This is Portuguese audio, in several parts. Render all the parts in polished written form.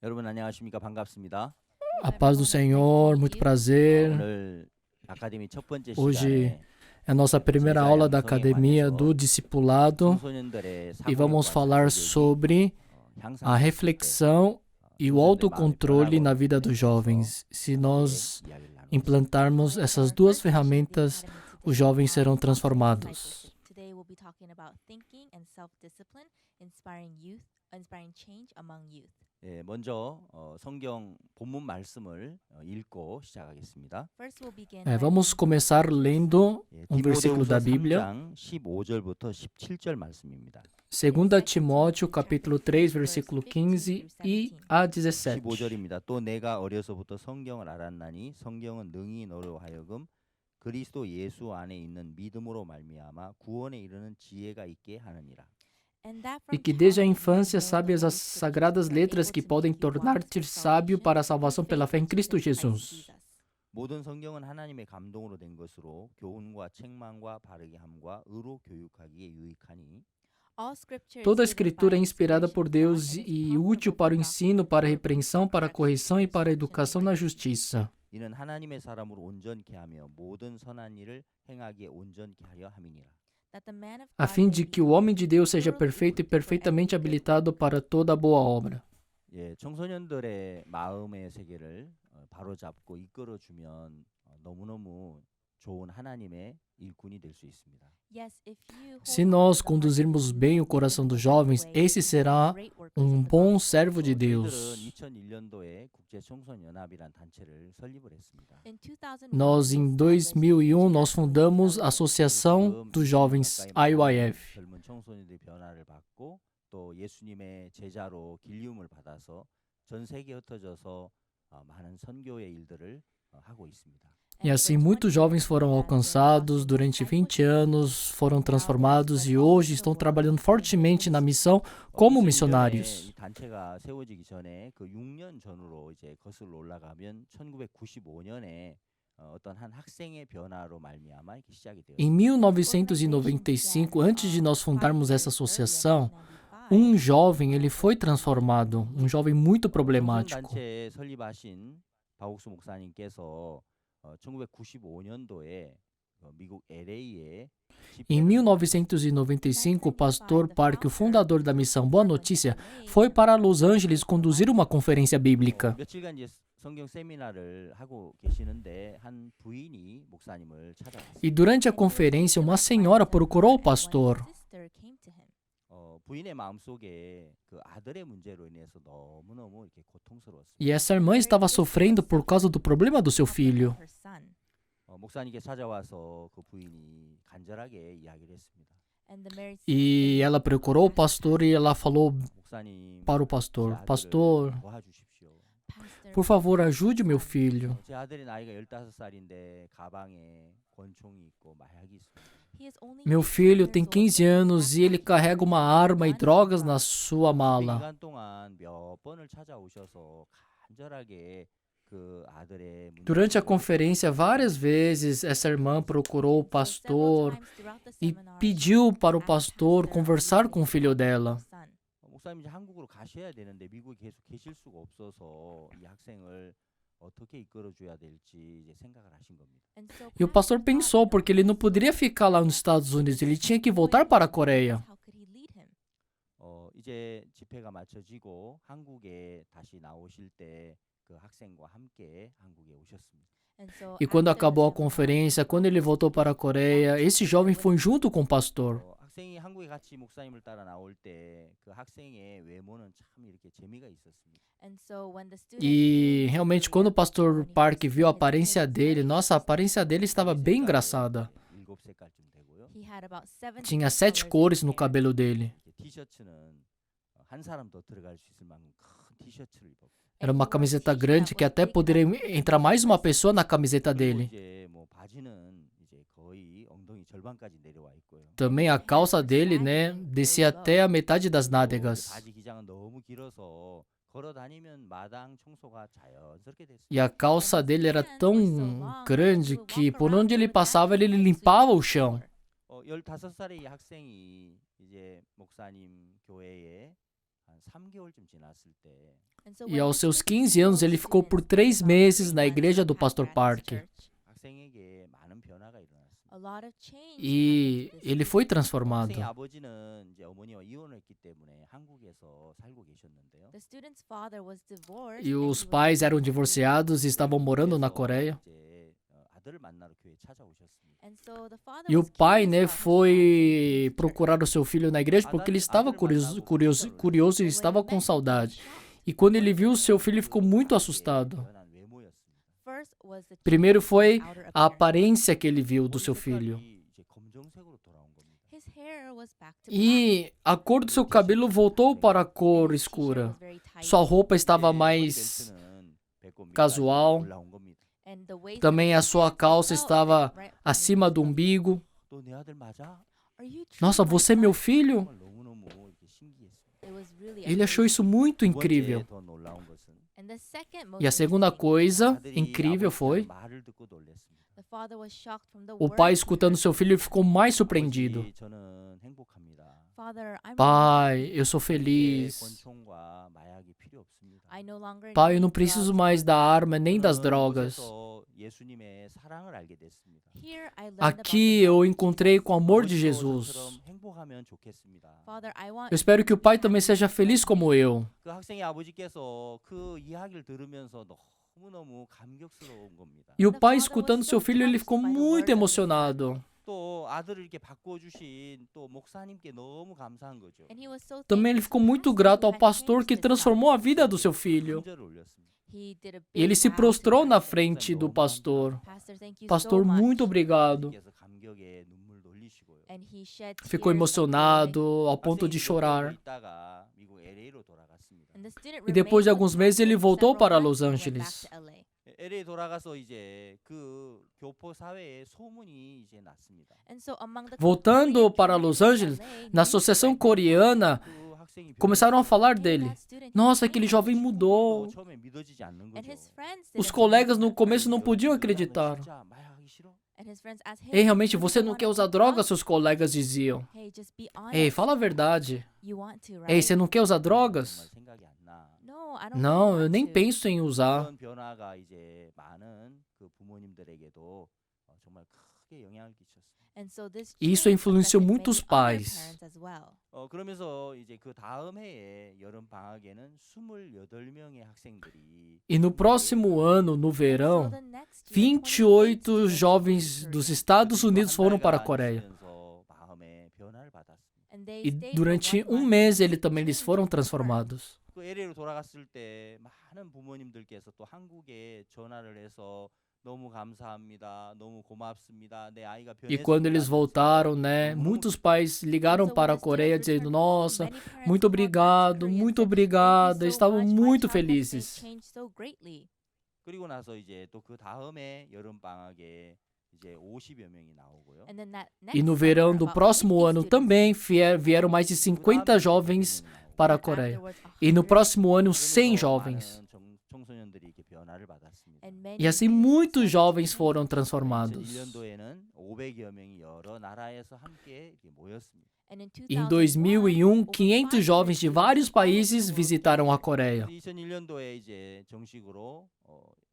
여러분 안녕하십니까? 반갑습니다. A paz do Senhor, muito prazer. 오늘 아카데미 첫 번째 Hoje 시간에 é a nossa primeira aula da 제자 academia 양성에 do discipulado 청소년들의 e vamos 사고력과 falar 자제력이 sobre a 향상됐을 때 reflexão e o 청소년들의 마음이 autocontrole na vida 변화하고 dos jovens. Se 함께 nós 이야기를 나누겠습니다. implantarmos essas duas ferramentas, os jovens serão transformados. Today we'll be talking about thinking and self-discipline, inspiring change among youth. 먼저 성경 본문 말씀을 읽고 시작하겠습니다. First we'll begin Vamos começar lendo versículo 디모데후서 da Bíblia. 3장 15절부터 17절 말씀입니다. 2 Timóteo, capítulo 3, versículo 15 e a 17. 15절입니다. 또 내가 어려서부터 성경을 알았나니 성경은 능히 너로 하여금 그리스도 예수 안에 있는 믿음으로 말미암아 구원에 이르는 지혜가 있게 하느니라. E que desde a infância sabes as sagradas letras que podem tornar-te sábio para a salvação pela fé em Cristo Jesus. 모든 성경은 하나님의 감동으로 된 것으로 교훈과 책망과 바르게 함과 의로 교육하기에 유익하니 Toda a escritura é inspirada por Deus e útil para o ensino, para a repreensão, para a correção e para a educação na justiça, 이는 하나님의 사람으로 온전케 하며 모든 선한 일을 행하기에 온전케 하려 함이니라. a fim de que o homem de Deus seja perfeito e perfeitamente habilitado para toda boa obra. 청소년들의 마음의 세계를 바로잡고 이끌어주면 너무너무 좋은 하나님의 일꾼이 될 수 있습니다. Se nós conduzirmos bem o coração dos jovens, esse será bom servo de Deus. 2001년도에 국제 청소년 연합이란 단체를 설립을 했습니다. Nós, em 2001, nós fundamos a Associação dos Jovens, IYF. 젊은 청소년들의 변화를 받고 또 예수님의 제자로 길리움을 받아서 전 세계에 흩어져서 많은 선교의 일들을 하고 있습니다. E assim, muitos jovens foram alcançados durante 20 anos, foram transformados e hoje estão trabalhando fortemente na missão como missionários. 이 단체가 세워지기 전에 그 6년 전으로 이제 거슬러 올라가면 1995년에 어떤 한 학생의 변화로 말미암아 이렇게 시작이 되었습니다. Em 1995, antes de nós fundarmos essa associação, jovem ele foi transformado, jovem muito problemático. 단체 설립하신 박옥수 목사님께서 1995년도에 미국 LA에 Em 1995, o pastor Park, o fundador da missão Boa Notícia, foi para Los Angeles conduzir uma conferência bíblica. 며칠간 이제 성경 세미나를 하고 계시는데 한 부인이 목사님을 찾아왔어요. E durante a conferência, uma senhora procurou o pastor. 부인의 마음속에 그 아들의 문제로 인해서 너무너무 이렇게 고통스러웠습니다. E essa irmã estava sofrendo por causa do problema do seu filho. 목사님께 찾아와서 그 부인이 간절하게 이야기를 했습니다. E ela procurou o pastor e ela falou 목사님, para o pastor: 제 Pastor, 아들을 도와주십시오. por favor, ajude meu filho. 제 아들이 나이가 15살인데 가방에 권총이 있고 마약이 있습니다. Meu filho tem 15 anos e ele carrega uma arma e drogas na sua mala. 기간 동안 몇 번을 찾아오셔서 간절하게 그 아들의 Durante a conferência, várias vezes essa irmã procurou o pastor e pediu para o pastor conversar com o filho dela. 목사님 이제 한국으로 가셔야 되는데 미국에 계속 계실 수가 없어서 이 학생을 어떻게 이끌어줘야 될지 이제 생각을 하신 겁니다. E o pastor pensou, porque ele não poderia ficar lá nos Estados Unidos, ele tinha que voltar para a Coreia. 이제 집회가 마쳐지고 한국에 다시 나오실 때 그 학생과 함께 한국에 오셨습니다. E quando acabou a conferência, quando ele voltou para a Coreia, esse jovem foi junto com o pastor. 학생이 한국에 같이 목사님을 따라 나올 때 그 학생의 외모는 참 이렇게 재미가 있었습니다. E realmente, quando o pastor Park viu a aparência dele, nossa, a aparência dele estava bem engraçada. 7색깔쯤 되고요. Tinha 7 cores no cabelo dele. 티셔츠는 한 사람 더 들어갈 수 있을 만큼 큰 티셔츠를 입었고. Era uma camiseta grande que até poderia entrar mais uma pessoa na camiseta dele. 이제 뭐 바지는 이제 거의 엉덩이 절반까지 내려와 있고요. Também a calça dele, né, descia até a metade das nádegas. 바지 기장은 너무 길어서 걸어 다니면 마당 청소가 자연스럽게 됐어요. E a calça dele era tão grande que por onde ele passava, ele limpava o chão. 15살의 이 학생이 이제 목사님 교회에 한 3개월쯤 지났을 때 And so E when aos this seus 15 15 anos, ele ficou por 3 meses na igreja do Pastor Park. 학생에게 많은 변화가 일어났습니다. A lot of change E happened to this ele student. foi transformado. 학생의 아버지는 이제 어머니와 이혼을 했기 때문에 한국에서 살고 계셨는데요. The student's father was divorced E and os he was pais eram living in Korea. divorciados e estavam morando na 그래서 Coreia. 이제 아들을 만나러 교회에 찾아오셨습니다. And so the father E o was pai, curious né, about his son, so he foi came to procurar o seu filho na igreja porque ele estava curioso e estava com saudade. E quando ele viu o seu filho, ele ficou muito assustado. First was the Primeiro change in foi his outer a appearance. aparência que ele viu do seu filho. His hair was back to black. E a cor do seu cabelo voltou para a cor His t-shirt escura. was very tight, Sua roupa estava mais casual. and the waist Também of a his sua pants calça felt estava right underneath acima do his belt. umbigo. Are you Nossa, truly my você é meu son? filho? It was really Ele achou isso muito incrível. And the second E a most segunda amazing coisa incrível foi the father was shocked from the o pai words he escutando heard. seu filho e ficou mais surpreendido. Father, I'm Pai, eu sou feliz. I no longer Pai, eu need não preciso drugs mais or da alcohol. arma nem das drogas. Here I learned about Aqui the eu love of encontrei Jesus. com o amor de Jesus. Father, I want Eu espero que o pai também seja feliz como eu. 그 학생의 아버지께서 그 이야기를 들으면서 너무너무 감격스러운 겁니다. E o pai, escutando seu filho, ele ficou muito emocionado. 또 아들을 이렇게 바꿔주신 또 목사님께 너무 감사한 거죠. And he was so Também ele thankful ficou to the muito pastor grato who ao had pastor changed que his son. transformou a vida do seu filho. 큰절을 올렸습니다. He did a E ele big se vow to prostrou na pastor. frente do pastor. Pastor, thank you Pastor, so much. muito obrigado. 아버지께서 감격에 눈물 흘리시고요. And he shed Ficou tears of joy. emocionado ao ponto de 학생이 몇 개월 chorar. 있다가 미국 LA로 돌아갔습니다. And the student E depois de remained alguns with meses, ele pastor voltou several para months Los and went Angeles. back to LA. LA 돌아가서 이제 그 교포 사회에 소문이 이제 났습니다. And so among the Voltando Korean para community Los in Angeles, LA, na news Associação spread. Coreana, 그 학생이 começaram a falar Hey, dele. that student, he Nossa, aquele changed. jovem mudou. 처음에 믿어지지 않는 And 거죠. his friends Os didn't colegas believe no it. começo não podiam acreditar. 진짜 마약하기 싫어? And his friends asked, Ei, hey, realmente, you você don't não wanna quer usar do drogas? drugs? Seus colegas diziam. Hey, just be Ei, honest. fala a verdade. You want to, Ei, right? você não quer usar drogas? 정말 생각이 안 나. No, I don't Não, really eu want nem to. penso em usar. 그런 변화가 이제 많은 그 부모님들에게도 정말 크게 영향을 끼쳤습니다. And so this Isso change influenciou affected muitos many other pais. parents as well. 그러면서 이제 그 다음 해에 여름 방학에는 28명의 학생들이 E no próximo ano, no So verão, the next year, 28 students jovens moved to dos Korea. Estados Unidos foram para a Coreia. 있으면서 마음의 변화를 받았습니다. And they E stayed for durante 1 month mês, and ele também eles changed foram their heart. transformados. 그 LA로 돌아갔을 때 많은 부모님들께서 또 한국에 전화를 해서 너무 감사합니다. 너무 고맙습니다. 내 아이가 E 변했습니다. quando eles voltaram, né, 너무너무 muitos pais ligaram So when para a the Coreia students dizendo: returned home, Nossa, many parents muito called back to obrigado, Korea and muito said, obrigado. "Thank you so Estavam much. My muito child has been felizes. changed so greatly." 그리고 나서 이제 또 그 다음에 여름 방학에 이제 50여 명이 나오고요. And then that E next no summer, verão do about próximo 50 ano students também came. vieram mais de 50 jovens para a And Coreia. afterwards, E no 100 próximo ano, 그러면서 100 jovens. 많은 청소년들이 이렇게 변화를 받았습니다. and many E assim youths muitos started jovens changing. foram transformados. 2001년도에는 500여 명이 여러 나라에서 함께 이렇게 모였습니다. And in E em 2001, 2001, 500 jovens de vários países visitaram a Coreia. 2001년도에 이제 정식으로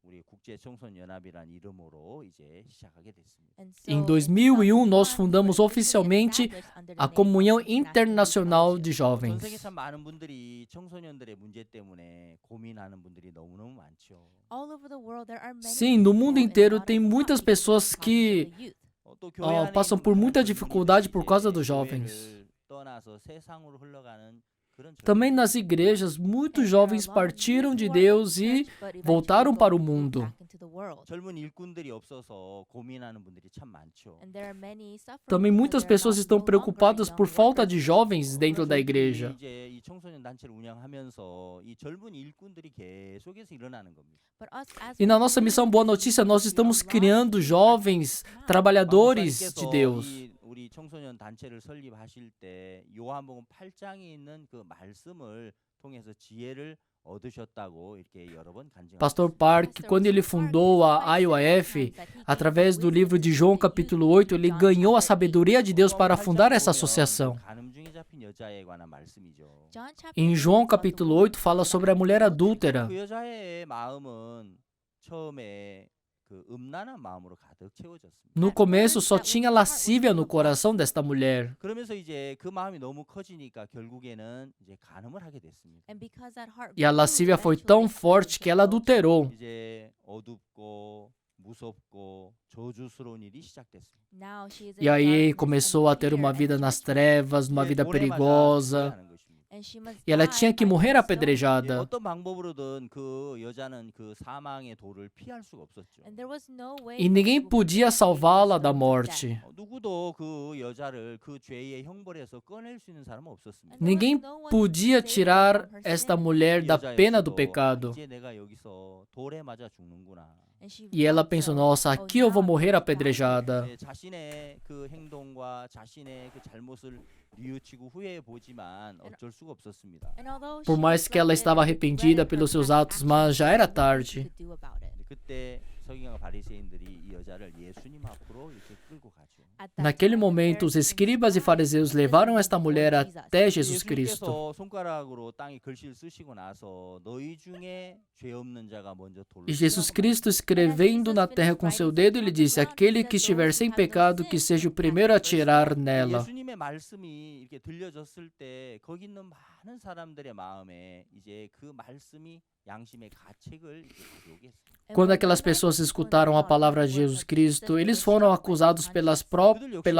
우리 국제 청소년 연합이란 이름으로 이제 시작하게 됐습니다. And Em so 2001, nós 2001, fundamos we oficialmente established under the a name of Comunhão International Internacional de 전 Jovens. 세계 참 많은 분들이 청소년들의 문제 때문에 고민하는 분들이 너무너무 많죠. All over the world, there are many Sim, no mundo people and a inteiro lot tem of muitas problems pessoas with que the youth. 또 교회 안에 passam 있는 por 많은 muita 젊은이들이 dificuldade por causa dos 이제 jovens. 교회를 떠나서 세상으로 흘러가는 그런 Também 젊은이들. nas igrejas, muitos And there are jovens a lot of partiram youth de who are in Deus e church, but eventually voltaram go para o back mundo. into the world. 젊은 일꾼들이 없어서 고민하는 분들이 참 많죠. And there are many suffering Também because muitas there are pessoas not estão no longer preocupadas young por falta de workers. jovens dentro da 저희들이 igreja. 이제 이 청소년 단체를 운영하면서 이 젊은 일꾼들이 계속해서 일어나는 겁니다. But us as E na we nossa do missão this, Boa we Notícia, see nós a estamos lot criando of jovens now. trabalhadores de 박목사님께서 Deus. 우리 청소년 단체를 설립하실 때 요한복음 8장에 있는 그 말씀을 통해서 지혜를 얻으셨다고 이렇게 여러 번 간증하셨습니다. Pastor Park, quando ele fundou a IOF, através do livro de João, capítulo 8, ele ganhou a sabedoria de Deus para fundar essa associação. 간음 중이자 사로잡힌 여자에 관한 말씀이죠. John chapter Em 8 João is about the capítulo woman 8 fala sobre a mulher adúltera. 그 여자의 마음은 처음에 그 음란한 마음으로 가득 채워졌습니다. No começo só tinha lascívia no coração desta mulher. 그러면서 이제 그 마음이 너무 커지니까 결국에는 이제 간음을 하게 됐습니다. And because that heart E a grew, lascívia foi eventually tão it forte que ela became adultery. adulterou. 이제 어둡고 무섭고 저주스러운 일이 시작됐습니다. Now she is E in aí darkness começou a and ter uma fear vida and nas judgment. trevas, uma vida 돌에 맞아 죽어야 perigosa. 하는 것입니다. And she must E ela die tinha que by morrer being stoned. apedrejada. 어떤 방법으로든 그 여자는 그 사망의 돌을 피할 수가 없었죠. And there was no way E that ninguém she would podia escape the salvá-la da stone of morte. death. 누구도 그 여자를 그 죄의 형벌에서 꺼낼 수 있는 사람은 없었습니다. And there was Ninguém no one to podia save her tirar from her esta sin. mulher 이 da pena do 여자였어도 pecado. 이제 내가 여기서 돌에 맞아 죽는구나. And she E ela felt pensou: so, nossa, "Oh, aqui eu now vou I'm morrer going to die here." apedrejada. 네, 자신의 그 행동과 자신의 그 잘못을 뉘우치고 후회해 보지만 어쩔 수가 없었습니다. And although Por she mais que ela reflected estava and arrependida regretted pelos her seus past atos, mas já era actions, there was nothing tarde. she could do about it. 그때 서기관과 바리새인들이 이 여자를 예수님 앞으로 이렇게 끌고 가죠. At that Naquele time, the momento, os Pharisees and escribas e scribes fariseus took this levaram woman esta before mulher Jesus. até Jesus Cristo. 예수님께서 손가락으로 땅에 글씨를 쓰시고 나서 너희 중에 죄 없는 자가 먼저 돌로 E Jesus Cristo, escrevendo na terra com seu dedo, ele disse: aquele que estiver sem pecado, que seja o primeiro a atirar nela. 예수님의 말씀이 이렇게 들려졌을 때 거기 있는 많은 사람들의 마음에 이제 그 말씀이 양심의 가책을 이렇게 가져오게 했습니다. Quando aquelas pessoas escutaram a palavra de Jesus Cristo, eles foram acusados pela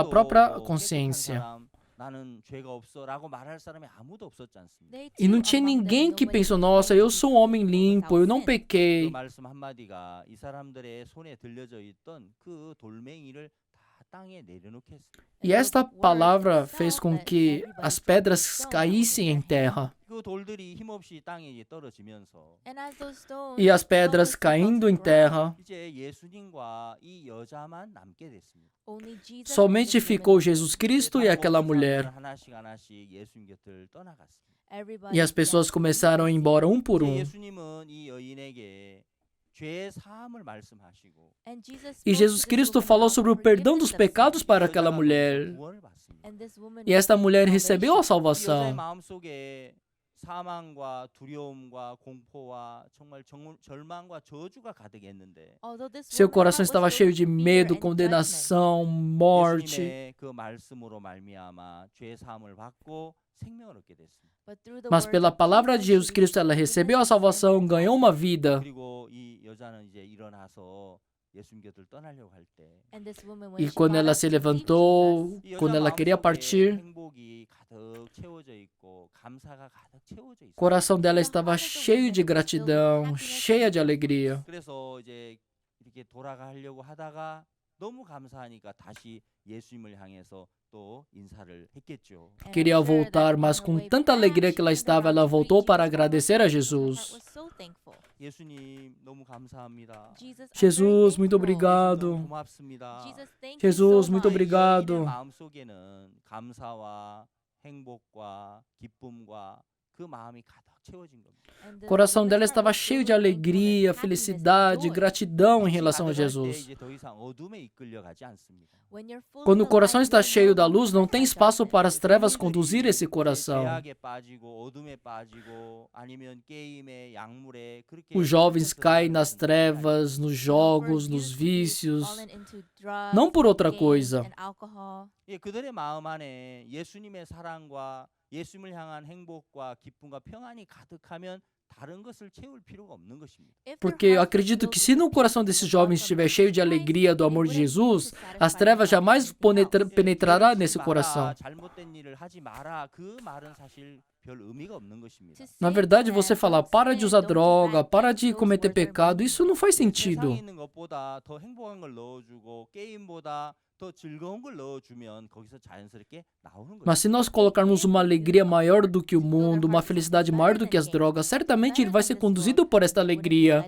própria consciência. 나는 죄가 없어라고 말할 사람이 아무도 없었지 않습니다. E não tinha ninguém que pensou: nossa, eu sou um homem limpo, eu não 그 pequei. 말씀 한마디가 이 사람들의 손에 들려져 있던 그 돌멩이를 다 땅에 내려놓게 했습니다. E esta palavra fez com que as pedras caíssem em terra. 그 돌들이 힘없이 땅에 이제 떨어지면서 And as those stones E as fell pedras into caindo em the ground, terra, 이제 예수님과 이 여자만 남게 됐습니다. only Jesus and somente this woman ficou remained. Jesus Cristo e aquela mulher. 하나씩 하나씩 예수님 곁을 떠나갔습니다. Everybody E as pessoas left começaram a ir Jesus. embora um por 이제 um. 예수님은 이 여인에게 죄 사함을 말씀하시고 And Jesus E spoke Jesus to this Cristo woman falou about sobre o the perdão forgiveness dos of pecados sins. para 이 aquela 여자가 mulher. 구원을 받습니다. And this woman E esta mulher received recebeu a salvation. 이 여자의 salvação. 마음속에 사망과 두려움과 공포와 정말 절망과 저주가 가득했는데 Although this Seu woman's coração heart was estava filled cheio with de fear medo, and judgment. condenação, morte. 예수님의 그 말씀으로 말미암아 죄 사함을 받고 생명을 얻게 됐습니다. But through the Mas words pela of palavra de Jesus she Cristo, ela received recebeu a forgiveness of salvação, sins. ganhou uma vida. 그리고 이 여자는 이제 일어나서 예수님 곁을 떠나려고 할 때 이 And this woman, when E she quando got ela up se to leave levantou, Jesus, 여자 quando ela queria 마음속에 partir, 행복이 가득 채워져 있고 감사가 가득 채워져 o 있어요. coração dela estava cheio de gratidão, cheia de alegria. 그래서 이제 이렇게 돌아가려고 하다가 너무 감사하니까 다시 예수님을 향해서 또 인사를 했겠죠. and Queria I'm sure that voltar, on mas her com way tanta back, alegria que she ela turned estava, around ela to greet voltou para Jesus one more agradecer a time because her heart Jesus. was so thankful. 예수님 너무 감사합니다. Jesus, I'm very Jesus, muito thankful. obrigado. 너무 고맙습니다. Jesus, thank you Jesus, so muito much. obrigado. 여인의 마음속에는 감사와 행복과 기쁨과 그 마음이 가득 채워진 겁니다. And the O coração woman's dela heart estava was cheio filled de with alegria, thankfulness, happiness, and felicidade, joy. gratidão em 빛이 relação a 가득할 때 Jesus. 이제 더 이상 어둠에 이끌려가지 않습니다. When you're full Quando o of the coração light, está you are cheio no da longer luz, não tem led by espaço para as darkness. trevas conduzir esse coração. 죄악에 빠지고 어둠에 빠지고 아니면 게임에 약물에 그렇게 Os jovens 빠져서 caem nas 살아가는 trevas, nos jogos, nos vícios, não por outra coisa. 예, 그들의 마음 안에 예수님의 사랑과 예수님을 향한 행복과 기쁨과 평안이 가득하면 다른 것을 채울 필요가 없는 것입니다. Porque eu acredito que se no coração desses jovens estiver cheio de alegria do amor de Jesus, as trevas jamais penetrará nesse coração. 잘못된 일을 하지 마라. 그 말은 사실 별 의미가 없는 것입니다. Na verdade, você falar, para de usar droga, para de cometer pecado, isso não faz 세상에 sentido. 있는 것보다 더 행복한 걸 넣어주고 게임보다 더 즐거운 걸 넣어주면 거기서 자연스럽게 나오는 거예요. Mas se nós colocarmos uma alegria maior do que o mundo, uma felicidade maior do que as drogas, certamente ele vai ser conduzido por esta alegria.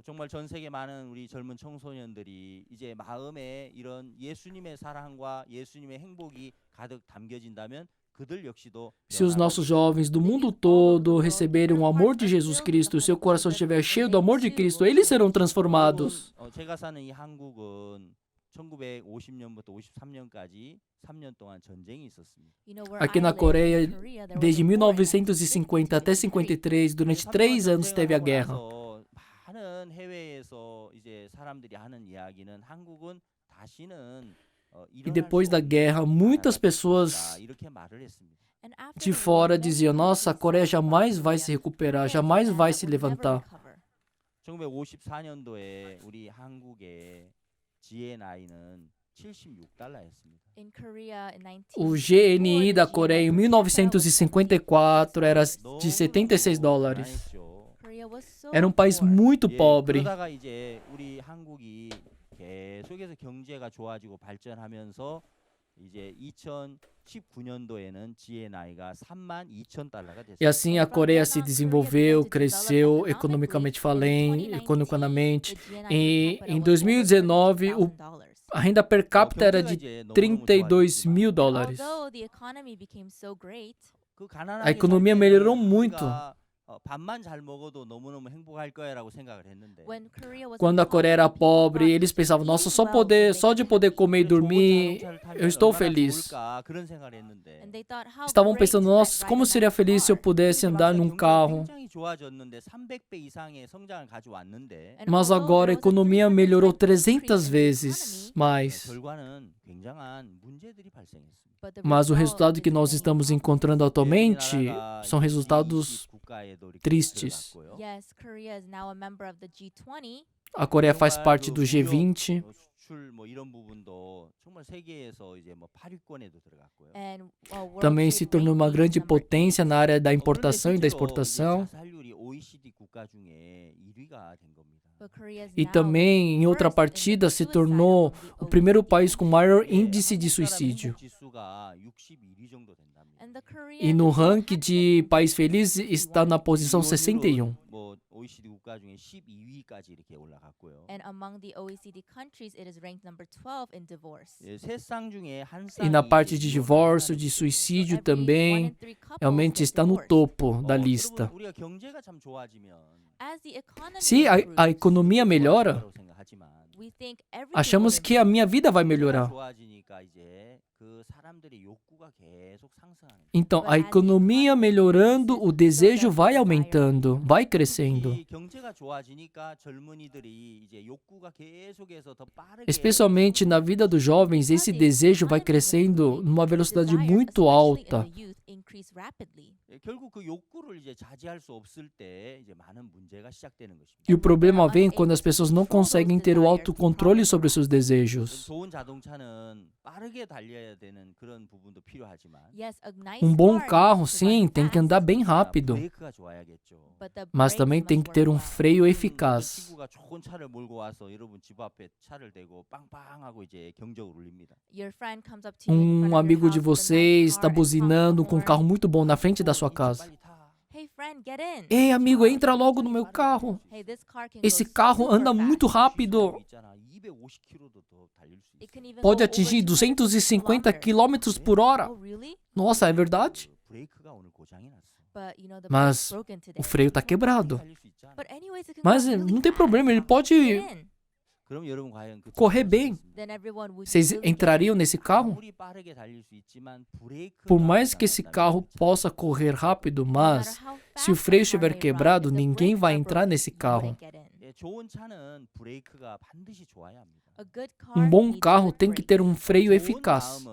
정말 전 세계 많은 우리 젊은 청소년들이 이제 마음에 이런 예수님의 사랑과 예수님의 행복이 가득 담겨진다면 그들 역시도 Se os nossos jovens do mundo todo receberem o amor de Jesus Cristo, e seu coração estiver cheio do amor de Cristo, eles serão transformados. 제가 사는 이 한국은 1950년부터 53년까지 3년 동안 전쟁이 있었습니다. Aqui na Coreia, desde 1950 até 53, durante 3 anos teve a guerra. 많은 해외에서 이제 사람들이 하는 이야기는 한국은 다시는 E depois da guerra, muitas pessoas 이렇게 말을 했습니다. de fora diziam: nossa, a Coreia jamais vai se recuperar, jamais vai se levantar. 1954년도에 우리 한국의 GNI는 76달러였습니다. O GNI da Coreia em 1954 era de 76 dólares. Era um país muito pobre. 그러다가 이제 우리 한국이 계속해서 경제가 좋아지고 발전하면서 이제 2019년도에는 GNI가 32,000달러가 E 됐습니다. assim a Coreia se desenvolveu, cresceu economicamente economicamente. E em 2019, a renda per capita era de 32 mil dólares. A economia melhorou muito. 밥만 잘 먹어도 너무너무 행복할 거야라고 생각을 했는데 Quando a Coreia era pobre, eles pensavam: nossa, só de poder comer e dormir, eu estou feliz. 그런 생각을 했는데 Estavam pensando: nossa, como seria feliz se eu pudesse andar num carro. 굉장히 좋아졌는데 300배 이상의 성장을 가져왔는데 Mas agora a economia melhorou 300 vezes mais. 결과는 굉장한 문제들이 발생했습니다. Mas o resultado que nós estamos encontrando atualmente são resultados tristes. A Coreia faz parte do G20. 수출 뭐 이런 부분도 정말 세계에서 이제 뭐 8위권에도 들어갔고요. Também se tornou uma grande potência na área da importação e da exportação. 자살률이 OECD 국가 중에 1위가 된 겁니다. E também, em outra partida, se tornou o primeiro país com maior índice de suicídio. 지수가 61위 정도 된답니다. E no ranking de país feliz está na posição 61. 뭐 OECD 국가 중에 12위까지 이렇게 올라갔고요. 세 쌍 중에 한 쌍이 E na parte de divórcio, de suicídio também, realmente está no topo da lista. 우리가 경제가 참 좋아지면 Se a economia melhora, achamos que a minha vida vai melhorar. 좋아지니까 이제 그 사람들의 욕구가 계속 상승하는 거예요. Então, a economia melhorando, o desejo vai aumentando, vai crescendo. 이 경제가 좋아지니까 젊은이들이 이제 욕구가 계속해서 더 빠르게 Especialmente na vida dos jovens, esse desejo vai crescendo numa velocidade muito alta. 결국 그 욕구를 이제 자제할 수 없을 때 이제 많은 문제가 시작되는 것입니다. E o problema vem quando as pessoas não conseguem ter o autocontrole sobre seus desejos. 좋은 자동차는 빠르게 달려야 되는 그런 부분도 필요하지만 Bom carro, sim, tem que andar bem rápido, 브레이크가 좋아야겠죠. mas também tem que ter um freio eficaz. 친구가 좋은 차를 몰고 와서 여러분 집 앞에 차를 대고 빵빵하고 이제 경적을 울립니다. Amigo de vocês está buzinando com um carro muito bom na frente da sua casa. Ei, amigo, entra logo no meu carro. Esse carro anda muito rápido. Pode atingir 250 km por hora. Nossa, é verdade? Mas o freio está quebrado. Mas não tem problema, ele pode correr bem. Vocês entrariam nesse carro? Por mais que esse carro possa correr rápido, mas se o freio estiver quebrado, ninguém vai entrar nesse carro. Bom carro tem que ter um freio eficaz.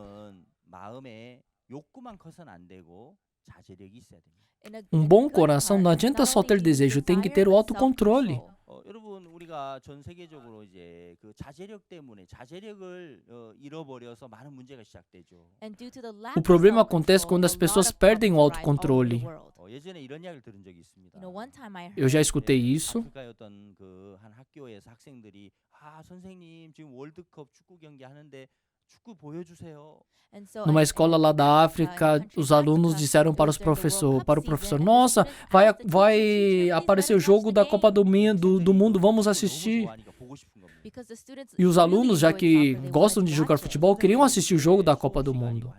Bom coração não adianta só ter desejo, tem que ter o autocontrole. 여러분 우리가 전 세계적으로 이제 그 자제력 때문에 자제력을 잃어버려서 많은 문제가 시작되죠. O problema acontece quando as pessoas perdem o autocontrole. 예전에 이런 이야기를 들은 적이 있습니다. Eu já escutei isso. 아프리카였던 그 한 학교에서 학생들이 선생님 지금 월드컵 축구 경기 하는데 축구 보여주세요. Numa escola lá da África, os alunos disseram para o professor, nossa, vai aparecer o jogo da Copa do Mundo, vamos assistir. E os alunos, já que gostam de jogar futebol, queriam assistir o jogo da Copa do Mundo.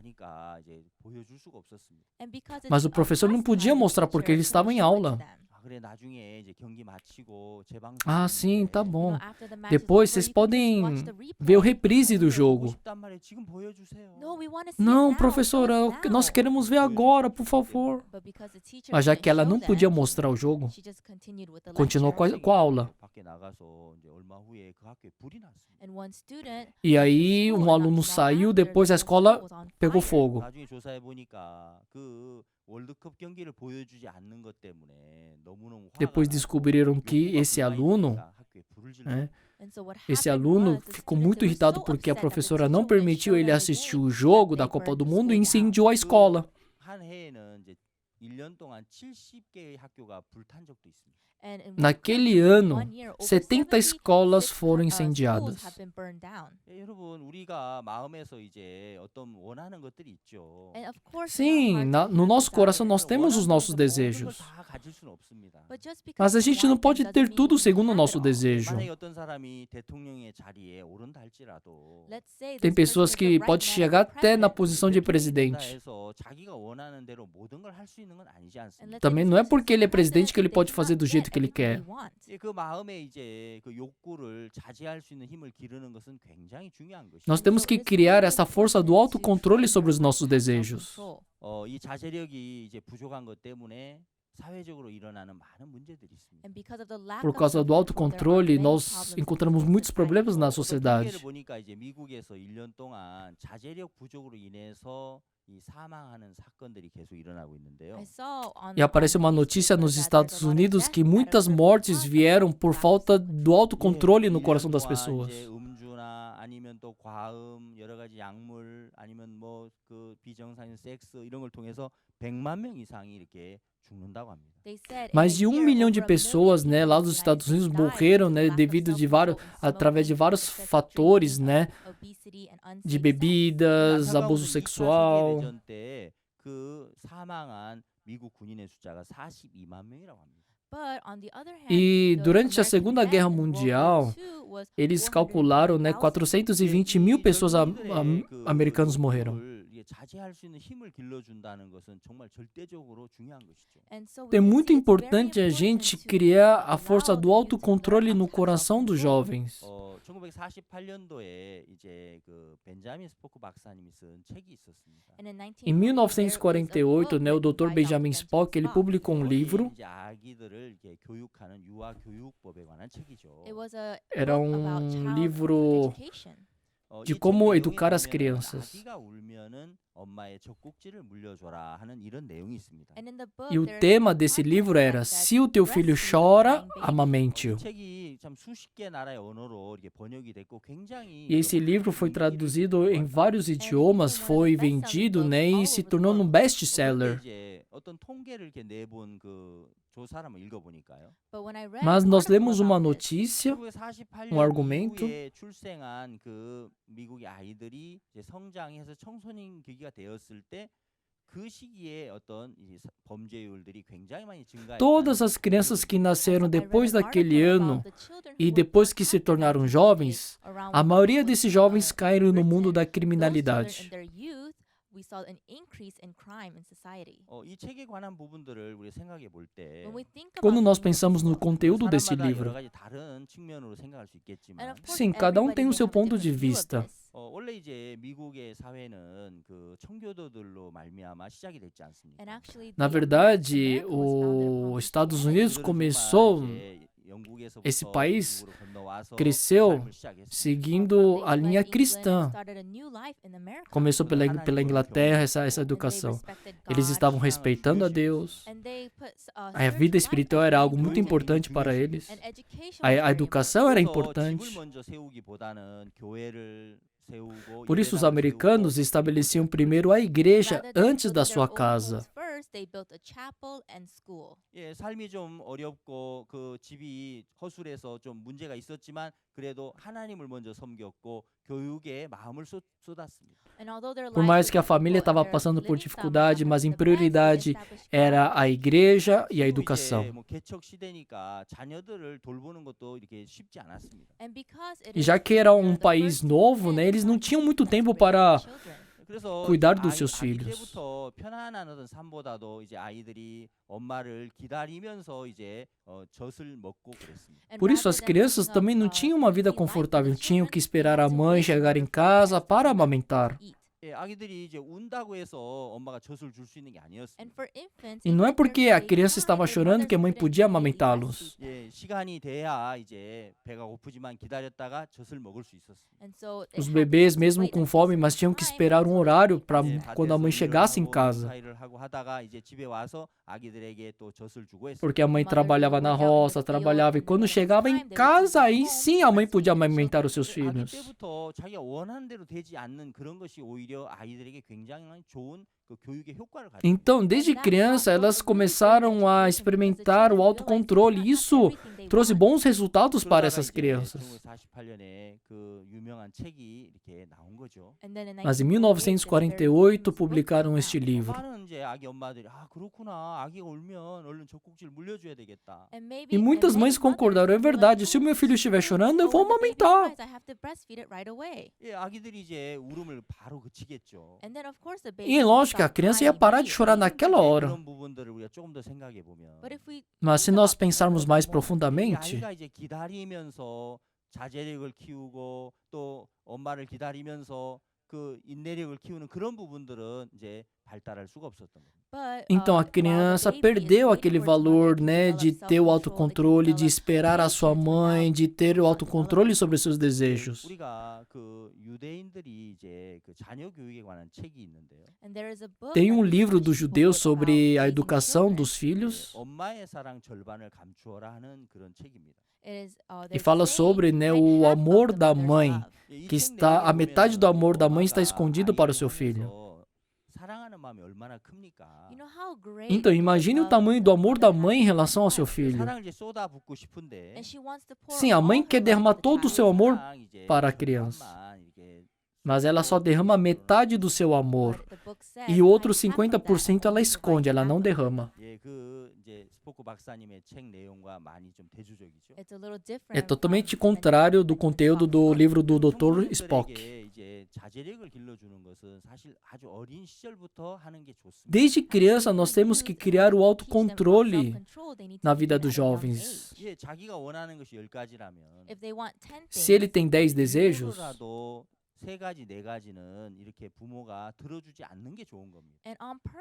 Mas o professor não podia mostrar porque ele estava em aula. 그래 나중에 이제 경기 마치고 재방송. Ah, sim, tá You bom. know, after the match is Depois over, vocês you can just watch podem the replay. ver o reprise do 보고 jogo. 싶단 말이에요. 지금 보여주세요. No, we want to see it Não, now. Show professora, us nós now. queremos ver agora, por favor. But because the teacher Mas já couldn't que ela show não them, podia mostrar o jogo, she just continued with the continuou lecture. com a aula. 밖에 나가서 이제 얼마 후에 그 학교에 불이 났습니다. And one student E left the aí school, um and aluno not long saiu, after, depois the a whole escola school was on pegou fire. fogo. 나중에 조사해 보니까 그 월드컵 경기를 보여주지 않는 것 때문에 너무너무 화가 Depois 나서 descobriram que 욕구가 esse aluno, 불가해지니까 학교에 불을 질렀어요. né, And so what esse happened aluno was the ficou students, muito they were irritado so porque a upset that the professora teacher não wouldn't permitiu show ele them the assistir o game, jogo that da they Copa burned do the Mundo e school down. incendiou a escola. 한 해에는 이제 1년 동안 70개의 학교가 불탄 적도 있습니다. And in one Naquele country, in ano, one year, over 70 escolas 76 foram schools incendiadas. have been burned down. 예, 여러분 우리가 마음에서 이제 어떤 원하는 것들이 있죠. And of course, in our Sim, hearts we no have nosso coração desires. nós temos os nossos 원하는 걸 desejos. 다 가질 수는 없습니다. But just because Mas a we gente não want them pode doesn't ter mean tudo we segundo o have nosso it all. desejo. 만약에 어떤 사람이 대통령의 자리에 오른다 할지라도 Let's say Tem this person pessoas is the que right pode man chegar for até na president. posição de 대통령이 된다 presidente. 해서 자기가 원하는 대로 모든 걸 할 수 있는 건 아니지 And 않습니까? let's say Também this não é person porque is ele é presidente president que ele that they pode cannot fazer do jeito get que ele everything quer. they want. 예, 그 마음에 이제 그 욕구를 자제할 수 있는 힘을 기르는 것은 굉장히 중요한 것이죠. Nós temos que criar essa força do autocontrole sobre os nossos desejos. 이 자제력이 이제 부족한 것 때문에 사회적으로 일어나는 많은 문제들이 있습니다. And because of the lack Por of causa do self-control, there are autocontrole, many nós problems encontramos in muitos society. problemas na 어떤 sociedade. 통계를 보니까 이제 미국에서 1년 동안 자제력 부족으로 인해서 이 사망하는 사건들이 계속 일어나고 있는데요. I saw on E apareceu uma notícia nos Estados Unidos que muitas mortes vieram por falta do autocontrole no coração das pessoas. 이제 음주나 아니면 또 과음, 여러 가지 약물, 아니면 뭐 그 비정상인 섹스 이런 걸 통해서 100만 명 이상이 이렇게 죽는다고 합니다. They said in Mais a de 1 year, milhão de over a million pessoas, né, people lá in the dos United Estados Unidos States died morreram, because né, of lack of devido de vários, self-control, através de smoking, vários excessive fatores, drinking, né, obesity, and unsafe de sex. bebidas, 안타까운 abuso 건 2차 sexual. 세계대전 때 그 사망한 미국 군인의 숫자가 42만 명이라고 합니다. But on the other hand, E the durante a American Segunda death Guerra in World War Mundial, II was eles calcularam, né, 420 mil pessoas americanos morreram. 이게 자제할 수 있는 힘을 길러준다는 것은 정말 절대적으로 중요한 것이죠. And so É we muito see it's very importante a gente important to criar a allow força do the youth to autocontrole learn no how to coração dos self-control. jovens. 1948년도에 이제 그 벤자민 스포크 박사님이 쓴 책이 있었습니다. And in Em 1948, né, o Dr. Benjamin Spock, ele publicou um livro. 이제 아기들을 이렇게 교육하는 유아 교육법에 관한 책이죠. It was a Era book about childhood livro education. de 이 como 책 educar 내용에 as 보면은 crianças. 아기가 울면은 엄마의 젖꼭지를 물려줘라 하는 이런 내용이 있습니다. And in the book, E o there is tema a desse concept livro era: that se o teu filho breastfeed chora, a crying baby. amamente-o. 이 책이 참 수십 개 나라의 언어로 이렇게 번역이 됐고 굉장히 E esse livro foi traduzido em vários idiomas, foi vendido, né, e se tornou um best-seller. 이제 어떤 통계를 이렇게 내본 그 조사를 한번 읽어보니까요. But when I read Mas an nós article lemos uma about this, notícia, 1948년 argumento. 이후에 출생한 그 미국의 아이들이 이제 성장해서 청소년 기기가 되었을 때 그 시기에 어떤 이 범죄율들이 굉장히 많이 증가했다는 todas as crianças que nasceram I read depois an daquele article ano about the children who e were depois que se born after tornaram 1948, jovens, around a when maioria it was, desses jovens caíram no mundo written, da those children criminalidade. in their youth, we saw an increase in crime in society. 이 책에 관한 부분들을 우리 생각해 볼 때 When we think Quando about nós these pensamos no books, conteúdo desse 사람마다 여러 livro, 가지 다른 측면으로 생각할 수 and 있겠지만 of course, sim, cada um everybody tem o may seu have a ponto de different view of vista. this. 원래 이제 미국의 사회는 그 청교도들로 말미암아 시작이 됐지 않습니까? And actually, Na the verdade, America was founded upon os this Estados idea. Unidos 그들은 começou, 정말 이제 영국에서부터 esse país 미국으로 건너와서 cresceu 삶을 시작했습니다. seguindo a linha cristã. Começou pela Inglaterra essa educação. Eles estavam respeitando a Deus. A vida espiritual era algo muito importante para eles. A educação era importante. 집을 먼저 세우기보다는 교회를 세우고 Por isso, os 예배당을 americanos 세우고 estabeleciam primeiro a igreja antes da sua casa. 예, 삶이 좀 어렵고 그 집이 허술해서 좀 문제가 있었지만 그래도 하나님을 먼저 섬겼고 교육에 마음을 쏟았습니다. Por mais que a família estava passando por dificuldade, mas em prioridade era a igreja e a educação. 이제 뭐 개척 시대니까 자녀들을 돌보는 것도 이렇게 쉽지 않았습니다. E já que era um país novo, né, eles não tinham muito tempo para cuidar dos seus 아기 filhos. 때부터 편안한 어떤 삶보다도 이제 아이들이 엄마를 기다리면서 이제 젖을 먹고 그랬습니다. And Por isso, rather as than crianças living também não a tinham uma vida easy life for the confortável, tinham que children, esperar they a had to mãe wait chegar em for the casa parents to para come back amamentar. to eat. 예, 아기들이 이제 운다고 해서 엄마가 젖을 줄 수 있는 게 아니었습니다. And for infants, E não é even porque if a they criança cried, estava their chorando que a mothers mãe couldn't podia immediately amamentá-los. breastfeed. 예, 시간이 돼야 이제 배가 고프지만 기다렸다가 젖을 먹을 수 있었습니다. And so Os they had bebês, to mesmo wait com a fome, decent mas tinham que time esperar um until horário they para ate. quando a mãe chegasse em casa. 사이를 하고 하다가 이제 집에 와서 아기들에게 또 젖을 주고 했습니다. Porque a mãe Mothers would trabalhava na work out in the roça, field, trabalhava, e and then quando when it was chegava em time, they would come casa, back aí home sim to a mãe podia breastfeed their amamentar os children. seus 아기 filhos. 때부터 자기가 원하는 대로 되지 않는 그런 것이 오히려 아이들에게 굉장히 좋은 그 교육의 효과를 가져옵니다. Então, desde criança, elas começaram a experimentar o autocontrole. Isso trouxe bons resultados para essas crianças. 1948년에 그 유명한 책이 이렇게 나온 거죠. And then in Mas em 1948, 1948 publicaram este livro. 많은 이제 아기 엄마들이 그렇구나, 아기가 울면 얼른 젖꼭지를 물려줘야 되겠다. E muitas mães concordaram, é verdade, se o meu filho estiver chorando, eu vou amamentar. 예, 아기들이 이제 울음을 바로 그치겠죠. E lógico que a criança ia parar de chorar naquela hora. 그런 부분들을 우리가 조금 더 생각해 보면. Mas se nós pensarmos mais profundamente, 아이가 이제 기다리면서 자제력을 키우고 또 엄마를 기다리면서 그 인내력을 키우는 그런 부분들은 이제 발달할 수가 없었던 겁니다. então a criança perdeu aquele valor, né, de ter o autocontrole, de esperar a sua mãe, de ter o autocontrole sobre seus desejos. 우리가 그 유대인들이 이제 그 자녀 교육에 관한 책이 있는데요. Tem um livro dos judeus sobre a educação dos filhos 엄마의 사랑 절반을 감추어라 하는 그런 책입니다. e fala sobre, né, o amor da mãe, que está a metade do amor da mãe está escondido para o seu filho. 사랑하는 마음이 얼마나 큽니까? Então imagine o tamanho do amor da mãe em relação ao seu filho. 사랑을 이제 쏟아붓고 싶은데 Sim, a mãe quer derramar todo o seu amor para a criança, mas ela só derrama metade do seu amor. E o outro 50% ela esconde, ela não derrama. 예, 그 이제 스포크 박사님의 책 내용과 많이 좀 대조적이죠. É totalmente contrário do conteúdo do livro do Dr. Spock. 이제 자제력을 길러주는 것은 사실 아주 어린 시절부터 하는 게 좋습니다. Desde criança nós temos que criar o autocontrole na vida dos jovens. 예, 자기가 원하는 것이 10가지라면 Se ele tem 10 desejos, 라도 3가지, 4가지는 이렇게 부모가 들어주지 않는 게 좋은 겁니다.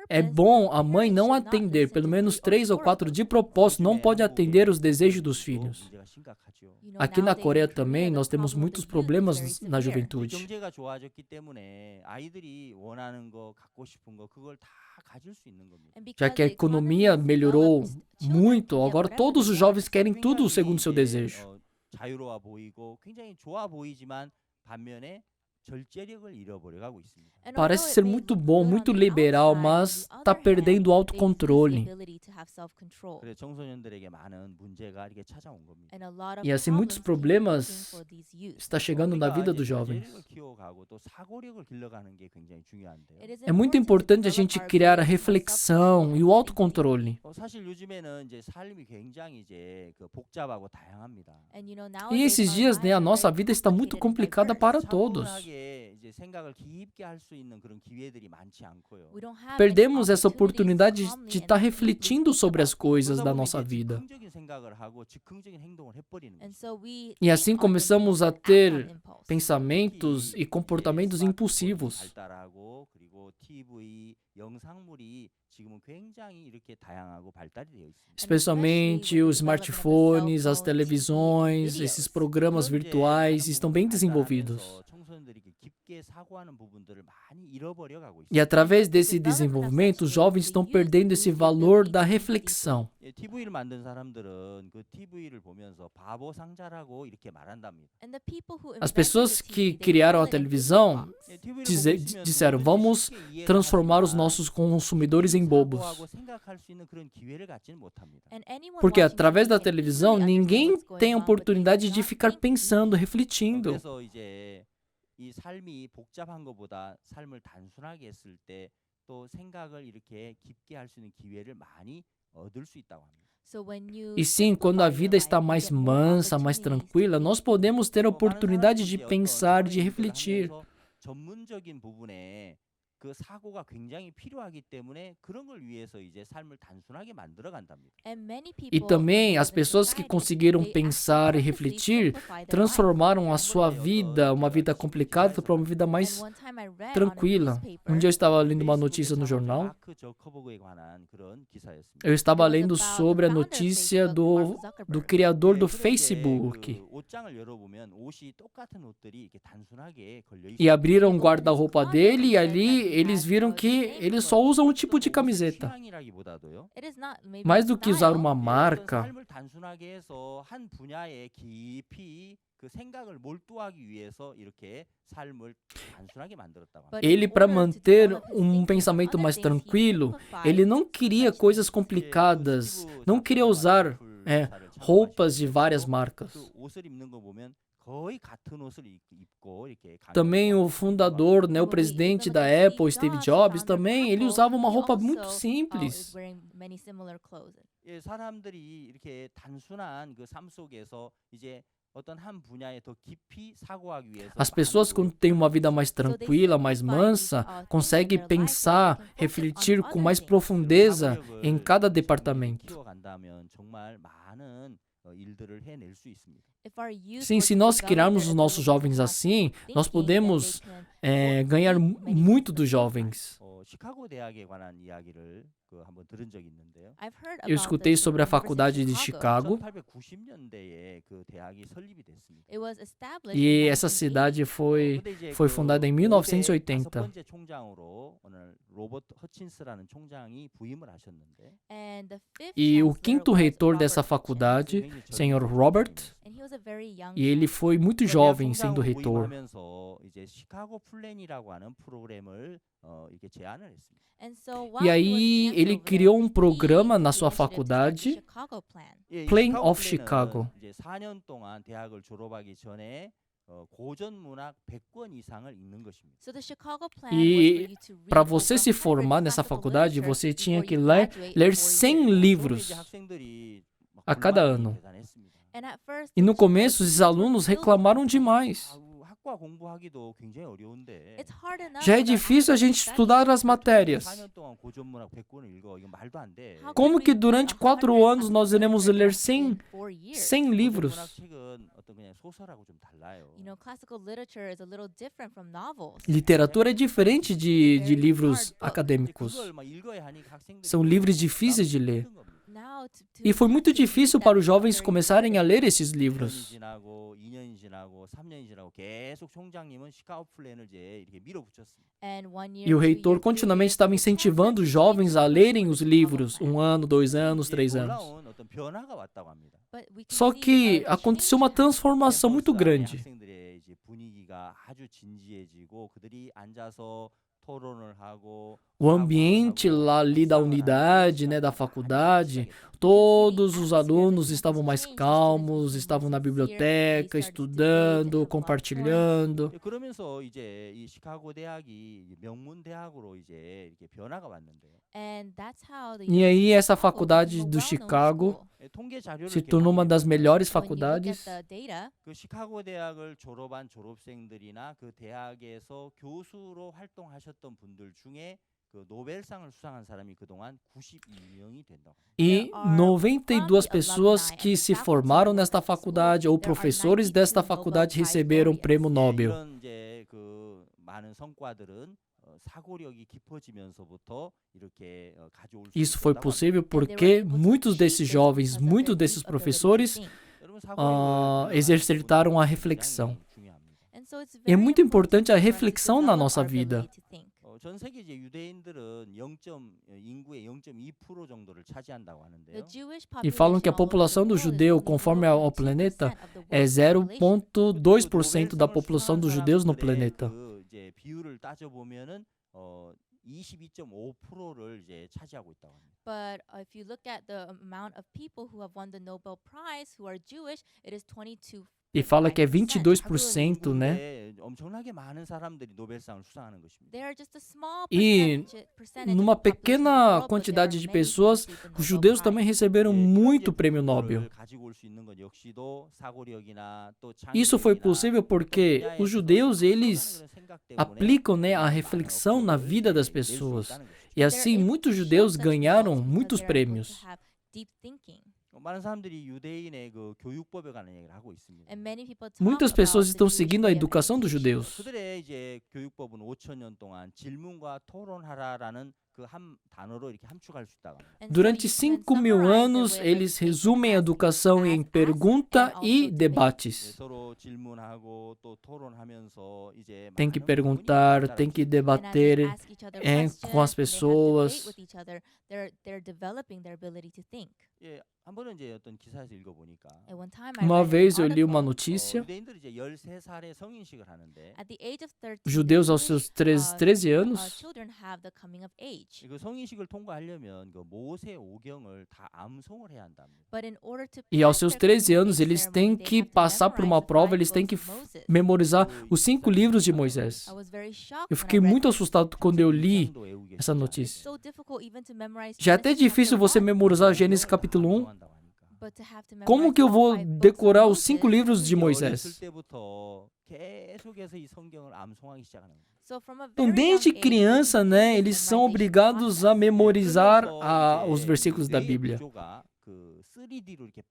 é bom a mãe não atender, pelo menos 3 ou 4 de propósito, não pode atender os desejos dos filhos. 문제가 심각하죠. Aqui na Coreia também nós temos muitos problemas na juventude. 경제가 좋아졌기 때문에 아이들이 원하는 거, 갖고 싶은 거 그걸 다 가질 수 있는 겁니다. Já que a economia melhorou muito, agora todos os jovens querem tudo segundo seu desejo. 자유로워 보이고 굉장히 좋아 보이지만 반면에 절제력을 잃어버려가고 있습니다. Parece ser muito bom, muito liberal, mas está perdendo o autocontrole. 그래서 청소년들에게 많은 문제가 이렇게 찾아온 겁니다. E assim muitos problemas estão chegando na vida dos jovens. 자제력을 키워가고 또 사고력을 길러가는 게 굉장히 중요한데요. É muito importante a gente criar a reflexão e o autocontrole. 사실 요즘에는 이제 삶이 굉장히 이제 그 복잡하고 다양합니다. E esses dias, né, a nossa vida está muito complicada para todos. 이제 생각을 깊게 할 수 있는 그런 기회들이 많지 않고요. Perdemos essa oportunidade de estar refletindo sobre as coisas da nossa vida. 즉흥적인 생각을 하고 즉흥적인 행동을 해버리는 거죠. E assim começamos a ter pensamentos e comportamentos impulsivos. 발달하고 그리고 TV, 영상물이 지금은 굉장히 이렇게 다양하고 발달이 되어 있습니다. Especialmente os smartphones, as televisões, esses programas virtuais estão bem desenvolvidos. 청소년들이 깊게 사고하는 부분들을 많이 잃어버려 가고 있습니다. E através desse desenvolvimento, os jovens estão perdendo esse valor da reflexão. TV를 만든 사람들은 그 TV를 보면서 바보 상자라고 이렇게 말한답니다. As pessoas que criaram a televisão disseram: vamos transformar os nossos consumidores em bobos. 생각할 수 있는 그런 기회를 갖지는 못합니다. Porque através da televisão, ninguém tem a oportunidade de ficar pensando, refletindo. 그래서 이제 이 삶이 복잡한 것보다 삶을 단순하게 했을 때 또 생각을 이렇게 깊게 할 수 있는 기회를 많이 얻을 수 있다고 합니다. E sim, quando a vida está mais mansa, mais tranquila, nós podemos ter a oportunidade de pensar, de refletir. 전문적인 부분에 그 사고가 굉장히 필요하기 때문에 그런 걸 위해서 이제 삶을 단순하게 만들어 간답니다. E também as pessoas que conseguiram pensar e refletir transformaram a sua vida, uma vida complicada, para uma vida mais tranquila. Um dia eu estava lendo uma notícia no jornal. 마크 저커버그에 관한 그런 기사였습니다. Eu estava lendo sobre a notícia do criador do Facebook. 그 옷장을 열어보면 옷이 똑같은 옷들이 이렇게 단순하게 걸려 E 있어요. abriram o guarda-roupa dele e ali eles viram que ele só usa um tipo de camiseta. 취향이라기보다도요. Mais do que usar uma 어떤 marca, 삶을 단순하게 해서 한 분야에 깊이 그 생각을 몰두하기 위해서 이렇게 삶을 단순하게 만들었다고 합니다. ele, para manter um pensamento mais tranquilo, ele não queria coisas complicadas, não queria usar roupas de várias marcas. 그 옷을 입는 거 보면 거의 같은 옷을 입고 이렇게 Também o fundador, né, o presidente da Apple, Steve Jobs, também ele usava uma roupa muito simples. 예, 사람들이 이렇게 단순한 그 삶 속에서 이제 어떤 한 분야에 더 깊이 사고하기 위해서 As pessoas, quando têm uma vida mais tranquila, mais mansa, conseguem pensar, refletir com mais profundeza em cada departamento. 키워간다면 정말 많은 일들을 해낼 수 있습니다. Sim, se nós criarmos os nossos jovens assim, nós podemos ganhar muito dos jovens. 시카고 대학에 관한 이야기를 그 한번 들은 적이 있는데요. Eu escutei sobre a faculdade de Chicago 1890년대에 그 대학이 설립이 됐습니다. e essa cidade foi fundada em 다섯 1980. 번째 총장으로 오늘 로버트 허친스라는 총장이 부임을 하셨는데 E o quinto reitor dessa faculdade, Sr. Robert, e ele foi muito jovem sendo reitor. 부임하면서 이제 시카고 플랜이라고 하는 프로그램을 이렇게 제안을 했습니다. E aí ele criou um programa na sua faculdade, 예, 이 Plan 시카고 of 플랜은 Chicago. 이제 4년 동안 대학을 졸업하기 전에 고전 문학 100권 이상을 읽는 것입니다. E para você se formar nessa faculdade, você tinha que ler 100 livros 이제 학생들이 막 a cada 불만이 ano. 대단했습니다. E no começo, os alunos reclamaram demais. 아우, 학과 공부하기도 굉장히 어려운데 Já é difícil a gente estudar as matérias. 4년 동안 고전 문학 100권을 읽어. 이거 말도 안 돼. Como que durante 4 anos nós iremos ler 100 고전 livros? 문학 책은 어떤 그냥 소설하고 좀 달라요. Literatura é diferente de livros acadêmicos. 그걸 막 읽어야 하니 학생들이 São livros difíceis de ler. 힘든 겁니다. E foi muito difícil para os jovens começarem a ler esses 1년이 livros. 지나고 2년이 지나고 3년이 지나고 계속 총장님은 시카고 플랜을 이제 이렇게 밀어붙였습니다. E o reitor continuamente estava incentivando os jovens a lerem os livros, 1 ano, 2 anos, 3 anos. 놀라운 어떤 변화가 왔다고 합니다. Só que aconteceu uma transformação muito grande. 학생들의 이제 분위기가 아주 진지해지고 그들이 앉아서 토론을 하고 O ambiente lá ali da unidade, né, da faculdade, todos os alunos estavam mais calmos, estavam na biblioteca, estudando, compartilhando. 그러면서 이제 이 시카고 대학이 명문 대학으로 이제 이렇게 변화가 왔는데요. E aí essa faculdade do Chicago 통계 자료를 se tornou uma das melhores faculdades. 그 시카고 대학을 졸업한 졸업생들이나 그 대학에서 교수로 활동하셨던 분들 중에 그 노벨상을 수상한 사람이 그동안 92명이 된다고. E 92 pessoas que se formaram nesta faculdade ou professores desta faculdade receberam o prêmio Nobel. 이런 이제 그 많은 성과들은 사고력이 깊어지면서부터 이렇게 가져올 수 Isso foi 있었다고 possível porque muitos desses jovens, muitos desses professores 여러분, 사고력은 exercitaram a reflexão. 중요합니다. É muito importante a reflexão na nossa vida. 전 세계 이제 유대인들은 인구의 0.2% 정도를 차지한다고 하는데요. E falam que a população do judeu, conforme ao planeta, é 0,2% da população dos judeus no planeta. 그 이제 비율을 따져 보면은 22.5%를 이제 차지하고 있다고 합니다. But if you look at the amount of people who have won the Nobel Prize who are Jewish, it is 22%. E fala que é 22%, né? 에 엄청나게 많은 사람들이 노벨상을 수상하는 것입니다. They are just a small E percentage numa of the population of the pequena world, but there quantidade are de many pessoas, who receive the os Nobel judeus Prize. também receberam muito prêmio Nobel. 가지고 올 수 있는 것 역시도 사고력이나 또 Isso foi 창의력이나 possível porque 분야에서 os judeus, 앞서가는 eles 그런 생각 때문에 aplicam, né, a 많은 reflexão na 어법을 vida das 낼 수 pessoas. 있다는 것이죠. E assim, muitos judeus ganharam muitos prêmios. Deep thinking. 많은 사람들이 유대인의 그 교육법에 관한 얘기를 하고 있습니다. And many people talk Muitas about pessoas the estão Jewish seguindo a way of educação dos education. judeus. 그들의 이제 교육법은 5,000년 동안 질문과 토론하라라는 그 한 단어로 이렇게 함축할 수 있다고 합니다. And so Durante you can 5.000 summarize their anos, way of eles education resumem a as educação em ask pergunta and also e debate. 예, debates. 서로 질문하고 또 토론하면서 이제 Tem que 많은 부분이 perguntar, 있다라고 tem que 있습니다. And as they debater ask each other com as questions, when they have pessoas. debate with each other, they're developing their ability to think. 예, 한 번은 이제 어떤 기사에서 읽어보니까 At one time, I Uma read vez eu an li uma article. notícia. 유대인들이 이제 13살에 성인식을 하는데 At the age of 13, Judeus the aos seus Jewish, 13 anos, children have the coming of age. 그 성인식을 통과하려면 그 모세 오경을 다 암송을 해야 한답니다. But in order to e aos pass seus their 13 coming of anos, age eles ceremony, têm they que had to passar por uma memorize the prova, five eles têm que books of Moses. memorizar os 5 livros de Moisés. I was very shocked Eu when fiquei I read muito this. assustado quando eu li 일장도 외우기 essa 쉽지 notícia. So difficult even to memorize Já é até Genesis difícil chapter você 1, memorizar Gênesis capítulo 1. 암송한다고 하니까. but to have to Como memorize que eu all vou five books of decorar os Moses. 5 livros de 어렸을 Moisés? 때부터 계속해서 이 성경을 암송하기 시작하는 거예요. So from a Então, very desde young age, criança, they né, begin eles this são memorization obrigados a process. memorizar 그러면서 os 이제 versículos da 뇌의 Bíblia. 구조가 그 3D로 이렇게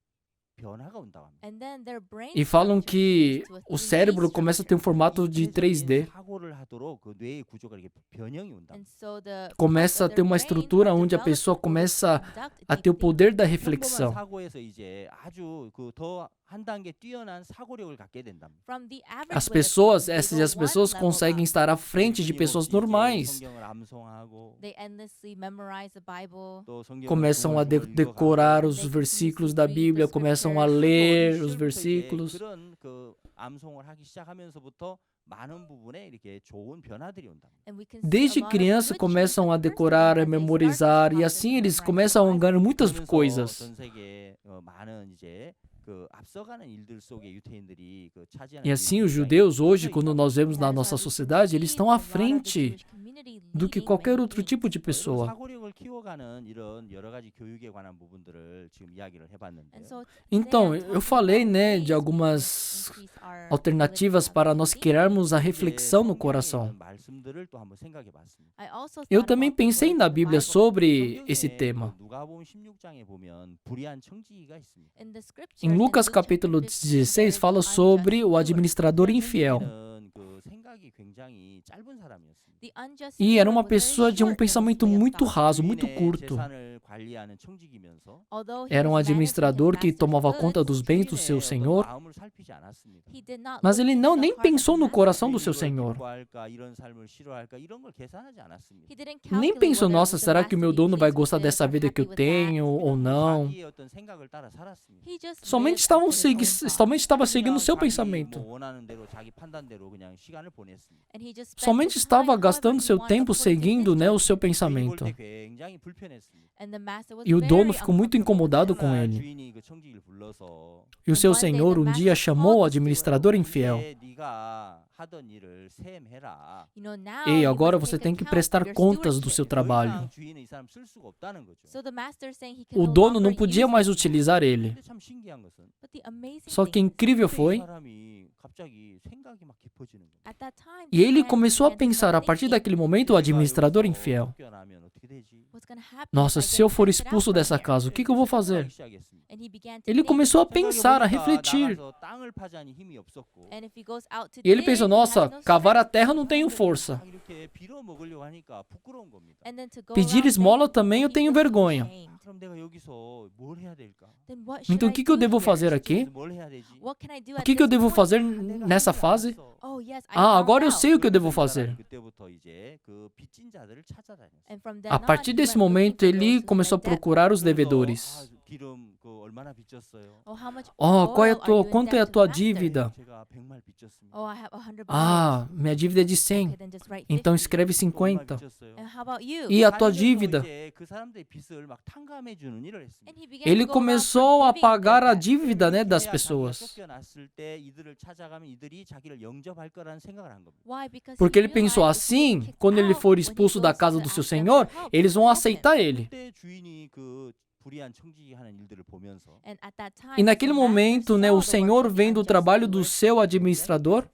변화가 온다고 합니다. And then their brain E falam structure que changes to a o 3D cérebro começa a ter um structure. formato de 3D. 사고를 하도록 그 뇌의 구조가 이렇게 변형이 온다. And so the Começa a parts of ter their uma brain estrutura are onde a developed pessoa in order to começa conduct a deep ter o thinking. poder da 평범한 reflexão. 사고에서 이제 아주 그 더 한 단계 뛰어난 사고력을 갖게 된답니다. From the average As way of pessoas, thinking, they essas go one pessoas level conseguem up. estar à frente de pessoas 끊임없이 이제 normais. 성경을 암송하고 They endlessly memorize the Bible. 또 성경을 Começam a 중얼중얼 decorar 읽어가고 os versículos da Bíblia, começam a ler os 어린 시절부터 이제 versículos. 그런 그 암송을 하기 시작하면서부터 많은 부분에 이렇게 좋은 변화들이 온다. And we can see a Desde lot of criança good começam a changes decorar, a as they start this memorizar, e process assim of eles memorizing começam a the Bible. ganhar muitas 그러면서 coisas. 전 세계 많은 이제 그 앞서가는 일들 속에 유태인들이 그 차지하는 E assim os 일들이 judeus hoje, 굉장히 quando 있다고 nós vemos And na that is nossa why we can sociedade, eles see estão a à lot of the frente Jewish community do que leading qualquer many outro tipo things. de 그리고 pessoa. 사고력을 키워가는 이런 여러 가지 교육에 관한 부분들을 지금 이야기를 해봤는데 And so Então, today I'm eu talking falei, about né, ways de we can algumas increase our alternativas ability para of nós thinking. criarmos a 이제 reflexão no 성경에 coração. 있는 말씀들을 또 한번 생각해봤습니다. I also Eu thought também about the pensei words na in the Bíblia Bible. sobre esse 성경에 tema. 그 누가복음 16장에 보면 불의한 청지기가 있습니다. In the scriptures, Em in Lucas Luke chapter capítulo 15, 16 fala there is an sobre o unjust steward. administrador infiel. 청지기는 그 생각이 굉장히 짧은 사람이었습니다. The unjust E era steward uma was very pessoa de um short in his pensamento way of muito thought. raso, muito 주인의 curto. 재산을 관리하는 청지기면서 Although he Era um was managing his administrador que master's tomava goods, conta dos bens do seu 주인의 어떤 senhor, 마음을 살피지 않았습니다. he did not mas look ele into não the nem heart of the pensou no master. coração do seu 이걸 senhor. 기뻐할까, 이런 삶을 싫어할까 이런 걸 계산하지 않았습니다. He didn't Nem calculate pensou, whether nossa, the será que o master meu would be dono vai pleased with gostar this dessa or vida que happy eu with that. tenho ou não? 자기의 어떤 생각을 따라 살았습니다. He just Somente lived estavam after his own thoughts. somente estava seguindo o 그냥 seu 자기 pensamento. 뭐 원하는 대로 자기 판단대로 그냥 시간을 보냈습니다. And he just spent Somente his estava time gastando however he seu wanted tempo according to his seguindo, né, o seu judgment. 주인이 볼 pensamento. 때 굉장히 불편했습니다. And the master was E o very dono ficou muito uncomfortable with incomodado this. com 그날 ele. 주인이 그 청지기를 불러서 E o seu senhor um dia chamou o administrador infiel. 이제 네가 하던 일을 셈해라. You know, now Ei, you agora must você take tem que account of prestar your contas do seu stewardship. 더 trabalho. 이상 주인은 이 사람 쓸 수가 없다는 거죠. So the master is saying he can O no dono longer não podia use mais him. utilizar ele. 근데 참 신기한 것은 But the amazing Só que thing is, incrível 이 foi, 사람이 갑자기 생각이 막 깊어지는 거예요. at that time, e ele this man começou a began to pensar, a start partir thinking, daquele momento, o administrador infiel. 쫓겨나면 어떻게 되지? what's gonna happen Nossa, if I se get eu for casted out expulso from dessa here? casa, o que eu vou fazer? 생각하기 시작했습니다. And he began to Ele think, começou a pensar, a 생각해보니까 refletir. 나가서 땅을 파자니 힘이 없었고 and if he goes out to E ele dig, pensou, he has nossa, no cavar a strength. terra não tenho força. 막 이렇게 빌어 먹으려고 하니까 부끄러운 겁니다. And then to go Pedir around esmola begging, também eu he tenho feels vergonha. ashamed. 그럼 내가 여기서 뭘 해야 될까? Then what should Então o I que eu do devo here? fazer aqui? 뭘 해야 되지? What can I do O at que eu this devo point? fazer 내가 할 nessa 게 fase? 없어. Oh, yes, I Ah, found agora eu out. sei o que eu devo 그러면서 이 fazer. 사람이 그때부터 이제 그 빚진 자들을 찾아다녔어요. And from then A on, partir he desse went looking momento, for ele those who começou a had debt. procurar os 그러면서 devedores. 기름 그 얼마나 빚졌어요? Oh, how much Qual é oil are you in quanto é a debt to tua the master? dívida? 제가 100말 빚졌습니다. Oh, I have 100 Ah, minha dívida é de 100. Okay, then just write Então 50. escreve 얼마 50. 빚졌어요? And how about you? E a tua 다니면서 dívida? 이제 그 사람들의 빚을 막 탕감해 주는 일을 했습니다. And he began Ele to go around começou a forgiving pagar a their debt. dívida, né, das 그래야 자기가 pessoas. 쫓겨났을 때 이들을 찾아가면 이들이 자기를 영접할 거라는 생각을 한 겁니다. Why? Because Porque he ele pensou realized if he assim, gets kicked quando ele out, for when he expulso da goes casa to do seu ask them senhor, for help, eles vão they'll help him. aceitar ele. 그때 주인이 그 불의한 청지기 하는 일들을 보면서 And at that time, E naquele the master momento, né, saw o the Senhor work of the vendo o unjust trabalho do steward. seu administrador,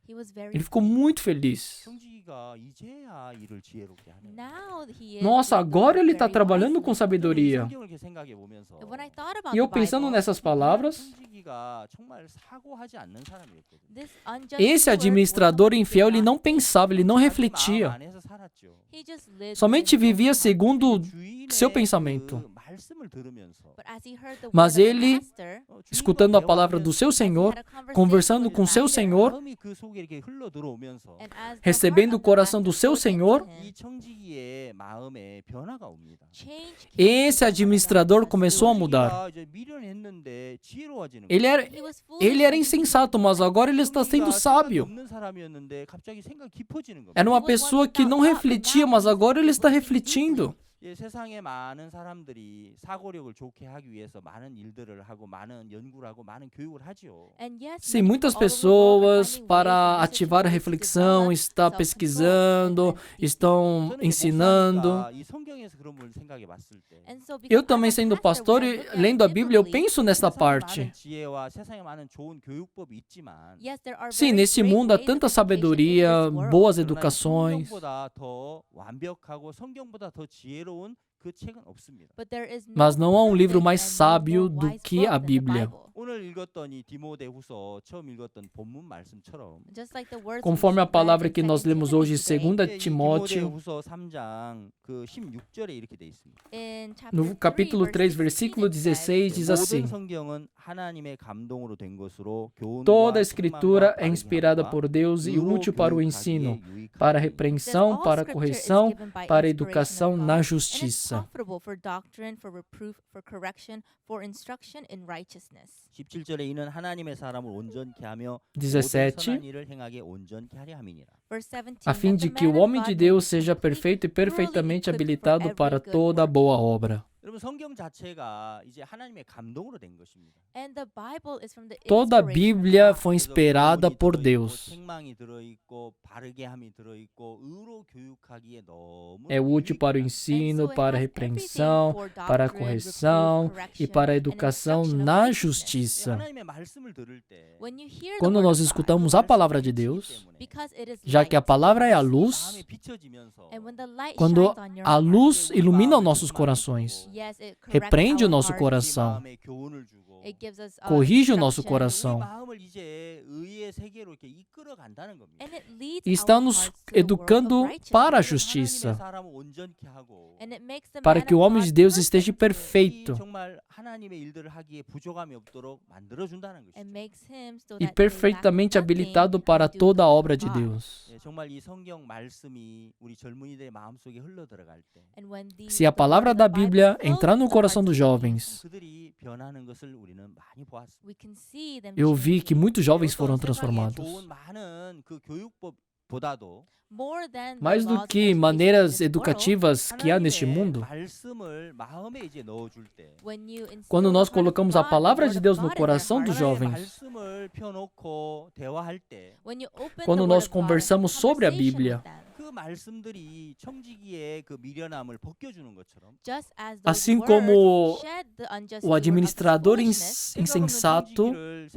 He was very ele ficou muito feliz. 청지기가 이제야 일을 지혜롭게 하네. Now he is Nossa, doing the agora work ele está very trabalhando com wisely. sabedoria. 성경을 이렇게 생각해 보면서 And when I thought about E eu the pensando Bible, nessas palavras, 청지기가 정말 사고하지 않는 사람이었거든요. this unjust esse steward administrador was someone who infiel, did ele not não pensava, ele não 자기 마음 refletia. 안에서 살았죠. He just lived Somente within his vivia own heart. segundo 주인의 seu pensamento. 그 말씀을 들으면서 But as he heard the Mas word of the ele, master, escutando a palavra do seu as he Senhor, had a conversation conversando with com the seu master, Senhor, 마음이 그 속에 이렇게 흘러 들어오면서 and as the recebendo o heart of the coração do master seu flowed into Senhor, 이 him, 청지기의 마음에 변화가 옵니다. change came esse to the administrador unjust começou a steward. mudar. 청지기가 이제 미련했는데 지혜로워지는 Ele 거예요. era, He was foolish ele era when he insensato, mas agora ele está sendo 청지기가 sábio. 생각이 없는 사람이었는데 갑자기 생각 깊어지는 겁니다. Era uma pessoa que não refletia, mas agora ele está refletindo. 예, 세상에 많은 사람들이 사고력을 좋게 하기 위해서 많은 일들을 하고 많은 연구를 하고 많은 교육을 하지요. And yes, Sim, many muitas people all over the world are pessoas, finding para ways and ativar a researching ways to reflexão, develop está self-control. pesquisando, And estão 저는 이제 ensinando. 목사니까 이 성경에서 그런 걸 생각해 봤을 때 And so because Eu I'm também a sendo pastor, pastor when I e look at lendo a it Bíblia, eu biblically, penso nessa 세상에 parte. 많은 지혜와 세상에 많은 좋은 교육법이 있지만 yes, there are Sim, very nesse great mundo há ways of tanta education in sabedoria, this world. boas 그러나 이 educações, 성경보다 더 완벽하고 성경보다 더 지혜로운 그 책은 없습니다. But there is no mas não há um livro perfect mais and no sábio more do wise que book a than the Bíblia. Bible. 오늘 읽었던 이 디모데후서 처음 읽었던 본문 말씀처럼 Just like the words Conforme we a palavra read que in nós 2 lemos hoje, Timothy today, 2 Timóteo, 디모데후서 3장 그 16절에 이렇게 돼 있습니다. in chapter no capítulo 3, 3, versículo 16, diz 모든 assim: 성경은 하나님의 감동으로 된 것으로 교훈과 Toda a Escritura 책망과 é inspirada 바르게 por Deus e 함과 útil para o 의로 ensino, 교육하기에 유익하니. para a It says, repreensão, all para a scripture is correção, given by para a inspiration educação of na God, and is justiça. profitable for doctrine, for reproof, for correction, for instruction in righteousness. 17절에 이는 하나님의 사람을 온전케 하며 모든 17. 선한 일을 행하게 온전케 하려 함이니라. Verse 17, A fim that de the que o man of homem God de may Deus be seja complete, perfeito e perfeitamente thoroughly equipped for habilitado every para good toda work. boa obra. 여러분 성경 자체가 이제 하나님의 감동으로 된 것입니다. And the Bible is from the Toda a inspiration of Bíblia God. foi 그래서 inspirada 교훈이 por 들어있고, Deus. 책망이 들어있고 바르게 함이 들어있고 의로 교육하기에 너무 É útil para o 유익하다. ensino, And so it para a has repreensão, everything for para a doctrine, correção reproof, e correction, para a and educação instruction of na righteousness. justiça. 하나님의 말씀을 들을 때 When you hear the Quando word nós of God, escutamos a palavra de Deus, because it is já que a light, palavra é a 마음에 luz, 비춰지면서 and when the light quando shines on your a heart, luz 우리 ilumina 마음을 nossos 책망하고 corações, yes, it corrects repreende o our nosso heart, 우리 coração, 마음에 교훈을 주고 it gives us corrige o nosso instruction, coração 우리 마음을 이제 의의 세계로 이렇게 이끌어 간다는 겁니다. and it leads e está our nos hearts to the world of educando para a righteousness. justiça, 하나님의 사람을 온전케 하고 And it makes the para man que o of homem God de Deus perfect, esteja perfeito 정말 하나님의 일들을 하기에 부족함이 없도록 만들어 준다는 것이죠. and makes him so e that they lack perfeitamente nothing habilitado para to do toda the a will obra of de God. Deus. 예, 정말 이 성경 말씀이 우리 젊은이들의 마음속에 흘러 들어갈 때 And when the Se a word palavra of the da Bíblia Bible flows entrar no into the coração hearts dos of the jovens, 그들이 변하는 것을 우리는 많이 보았습니다. we can see them eu vi que changing. muitos jovens 어떤 foram 세상에 transformados. 좋은 많은 그 교육법보다도 More than the Mais do laws and que education in maneiras this world, educativas que há neste 하나님의 mundo, 말씀을 마음에 이제 넣어줄 때 when you instill quando the nós heart of colocamos a God, the palavra word de of Deus no God in their coração dos heart, 하나님의 jovens, 말씀을 펴놓고 대화할 때 그 when you open quando the nós word of God and have conversamos sobre a conversation Bíblia, with them, 말씀들이 청지기의 그 미련함을 벗겨주는 것처럼 just as those assim words como shed the unjust o steward of his administrador foolishness, insensato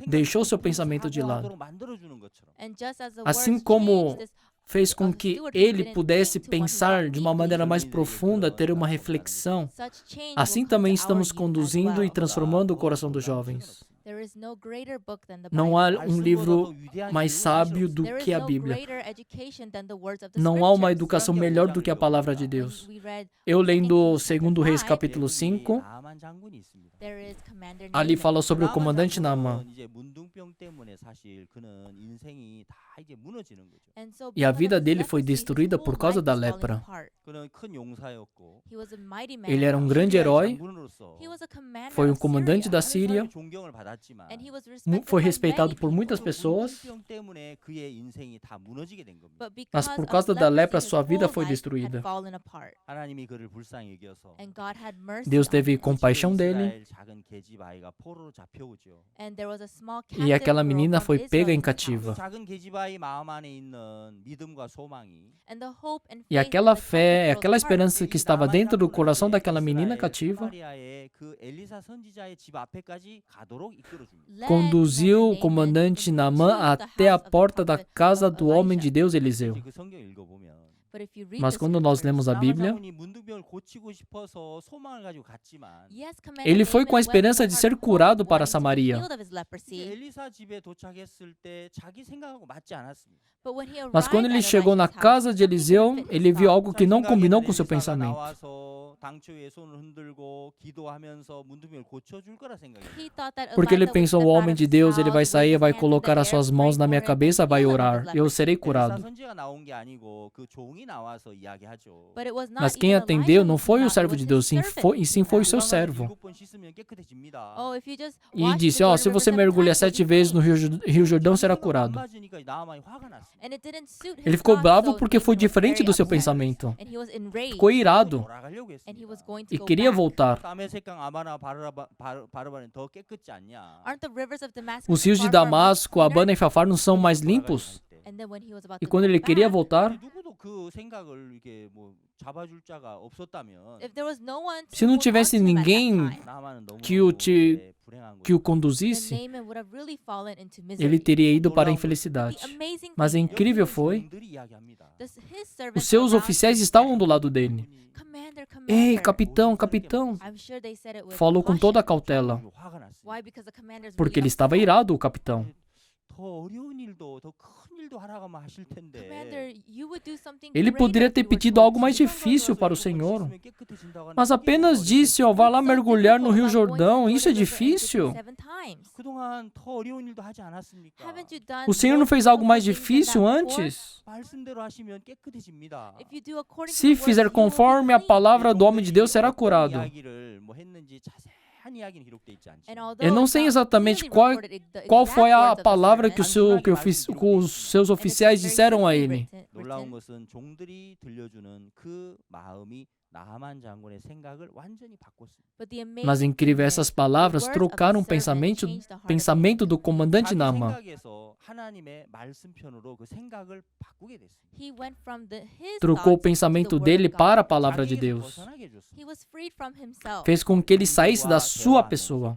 deixou seu pensamento de lado, and just as the assim words como changed this fez com que ele pudesse pensar de uma maneira mais profunda, ter uma reflexão. such change Assim will come também to our estamos youth as conduzindo e well. transformando o coração dos jovens. There is no greater book than the Não Bible. há um livro mais sábio do There is que a no Bíblia. greater education than the words of the Não há uma scriptures. educação melhor do que a palavra de When Deus. we read Eu lendo 2 2 Reis capítulo 5, there is Commander ali Naaman. fala sobre o comandante Naamã. 때문에 사실 그는 인생이 다 이제 무너지는 거죠. And so E a because of vida his dele foi leprosy, his destruída whole por causa life da was falling lepra. apart. 그는 큰 용사였고 He was a mighty man. Ele era um of God. grande 시리아의 herói, 장군으로서 He was a commander foi of comandante Syria. da 많은 Síria, 사람의 존경을 받았지만 And he was respected foi by respeitado many por muitas people. pessoas, 문둥병 때문에 그의 인생이 다 무너지게 된 겁니다. But mas because por of causa da lepra leprosy, sua his vida whole foi life destruída. had fallen apart. 하나님이 그를 불쌍히 여겨서 And God had mercy Deus on teve him. compaixão dele 이스라엘 작은 계집 아이가 포로로 잡혀오죠. And there was a small e captive aquela girl menina from foi pega Israel em in his house. cativa. 작은 계집 아이 마음 안에 있는 믿음과 소망이 And the hope and E faith aquela of the fé, captive aquela girl's heart esperança que estava dentro do coração daquela menina 이스라엘 cativa 사마리아의 그 엘리사 선지자의 집 앞에까지 가도록 이끌어 줍니다. led conduziu o Naaman comandante to Naamã the até a house of the porta da prophet casa do homem de Elisha. Deus Eliseu. 그 성경 읽어보면 But if you read Mas the quando nós scriptures, lemos a 나만 Bíblia, 장군이 문둥병을 고치고 싶어서 소망을 가지고 갔지만 yes, ele Commander foi com a Naaman went esperança with de a ser heart curado para wanting to be Samaria. healed of his 이제 leprosy. 엘리사 집에 도착했을 때 자기 생각하고 맞지 않았습니다. But when he Mas quando arrived ele at chegou na Elisha's house, casa de something Eliseu, didn't fit his ele viu thought. algo que não combinou com seu 엘리사가 pensamento. 나와서 당초에 손을 흔들고 기도하면서 문둥병을 고쳐줄 거라 생각했어요. He thought that Porque ele Elijah would pensou, o step out homem of de his Deus, ele vai house, sair, wave vai his hands in colocar the as suas air, mãos na pray minha for him, cabeça, and vai heal him of orar. his Eu leprosy. serei 엘리사 curado. 선지가 나온 게 아니고 그 종이 나와서 이야기하죠. But it was not Mas quem even atendeu Elijah não who foi came o out, it servo was de his Deus, servant e sim who foi o came seu out. servo. 7번 씻으면 깨끗해집니다. Oh, if you just E wash disse, the ó, Jordan se River você 7 mergulhar times, you'll 7 be vezes no clean. Rio Jordão, será 자기 생각 안 curado. 맞으니까 나만이 화가 났어요. And it didn't suit his Ele ficou thoughts, bravo so porque foi Naaman was diferente very do seu upset. pensamento. And he was enraged. Ficou irado 돌아가려고 And he was 했습니다. going to e go queria back. voltar. 다메섹강 아바나 바르바는 더 깨끗지 않냐? Aren't the rivers of Damascus Os rios de far, far much Damasco, cleaner? Abana e Fafar não são mais limpos? And then when he was about E to quando go ele queria back, voltar, 누구도 그 생각을 이렇게 뭐 잡아줄 자가 없었다면 if there was no one to se não hold tivesse onto him at that ninguém time, 나만은 너무 que o 불행한 que o 거예요. then conduzisse, Naaman would have really fallen into misery. ele teria ido para a 놀라운 infelicidade. The amazing Mas thing o is, incrível foi, 종들이 이야기합니다. his servants os seus around oficiais him estavam said, do lado dele. Commander, Ei, commander. capitão, capitão, I'm sure they said it with falou com toda a caution. cautela, 화가 났어요. Why? Because the commander's porque ele really estava upset. irado, o capitão. 더 어려운 일도 더 큰 일도 하라고 하면 하실 텐데. Commander, you would do something Ele greater poderia if ter you were pedido told algo to. mais difícil para o Senhor, mas apenas disse, ó, vá lá mergulhar no Rio Jordão, isso é difícil. 그동안 더 어려운 일도 하지 않았습니까? O Senhor não fez algo mais difícil antes? 말씀대로 하시면 깨끗해집니다. Se fizer conforme a palavra do homem de Deus, será curado. 이야기를 뭐 했는지 자세한 이야기는 기록돼 있지 않죠. Eu não sei exatamente qual foi a palavra que os seus oficiais disseram a ele. 놀라운 것은 종들이 들려주는 그 마음이 나하만 장군의 생각을 완전히 바꿨습니다. Mas incrível, essas palavras trocaram o pensamento do comandante 자기 Naamã. 생각에서 하나님의 말씀편으로 그 생각을 바꾸게 됐습니다. Trocou o pensamento dele para a palavra de 자기에서 Deus. 벗어나게 해줬습니다. Fez com que ele saísse da sua pessoa,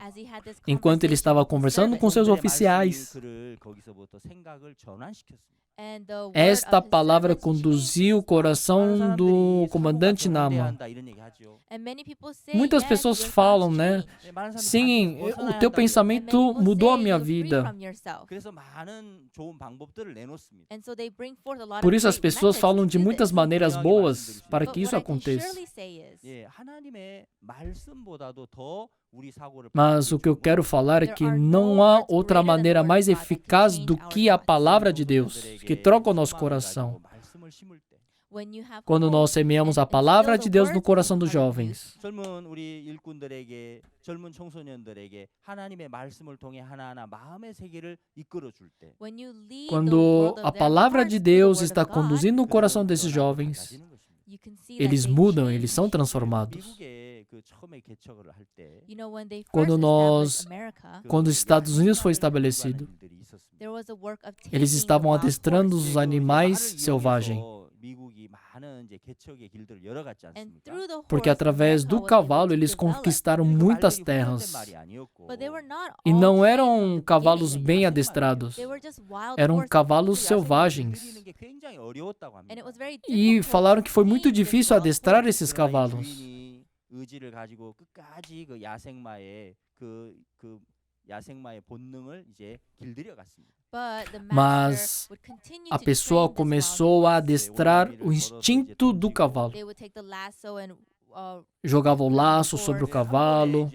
enquanto ele estava conversando com seus oficiais. 그를 거기서부터 생각을 전환시켰습니다. Esta palavra conduziu o coração do comandante Naamã. Muitas pessoas falam, né? Sim, o teu pensamento mudou a minha vida. 그래서 많은 좋은 방법들을 내놓습니다. Por isso as pessoas falam de muitas maneiras boas para que isso aconteça. 예, 하나님의 말씀보다도 더 우리 사고를 Mas o que eu quero falar é que não há outra maneira mais eficaz do que a palavra de Deus, que troca o nosso coração. 말씀을 심을 때 Quando nós semeamos a palavra de Deus no coração dos jovens. 젊은 우리 일꾼들에게 젊은 청소년들에게 하나님의 말씀을 통해 하나하나 마음의 세계를 이끌어 줄 때 Quando a palavra de Deus está conduzindo o coração desses jovens, eles mudam, eles são transformados. 미국에 그 처음에 개척을 할 때 Quando os Estados Unidos foi estabelecido, eles estavam adestrando os animais selvagens. 미국이 많은 이제 개척의 길들을 열어갔지 않습니까? Porque através do cavalo eles conquistaram muitas terras. E não eram cavalos bem adestrados, eram cavalos selvagens. E falaram que foi muito difícil adestrar esses cavalos. 의지를 가지고 끝까지 그 야생마의 본능을 이제 길들여 갔습니다. Mas a pessoa começou a adestrar o instinto do cavalo. Jogava o laço sobre o cavalo.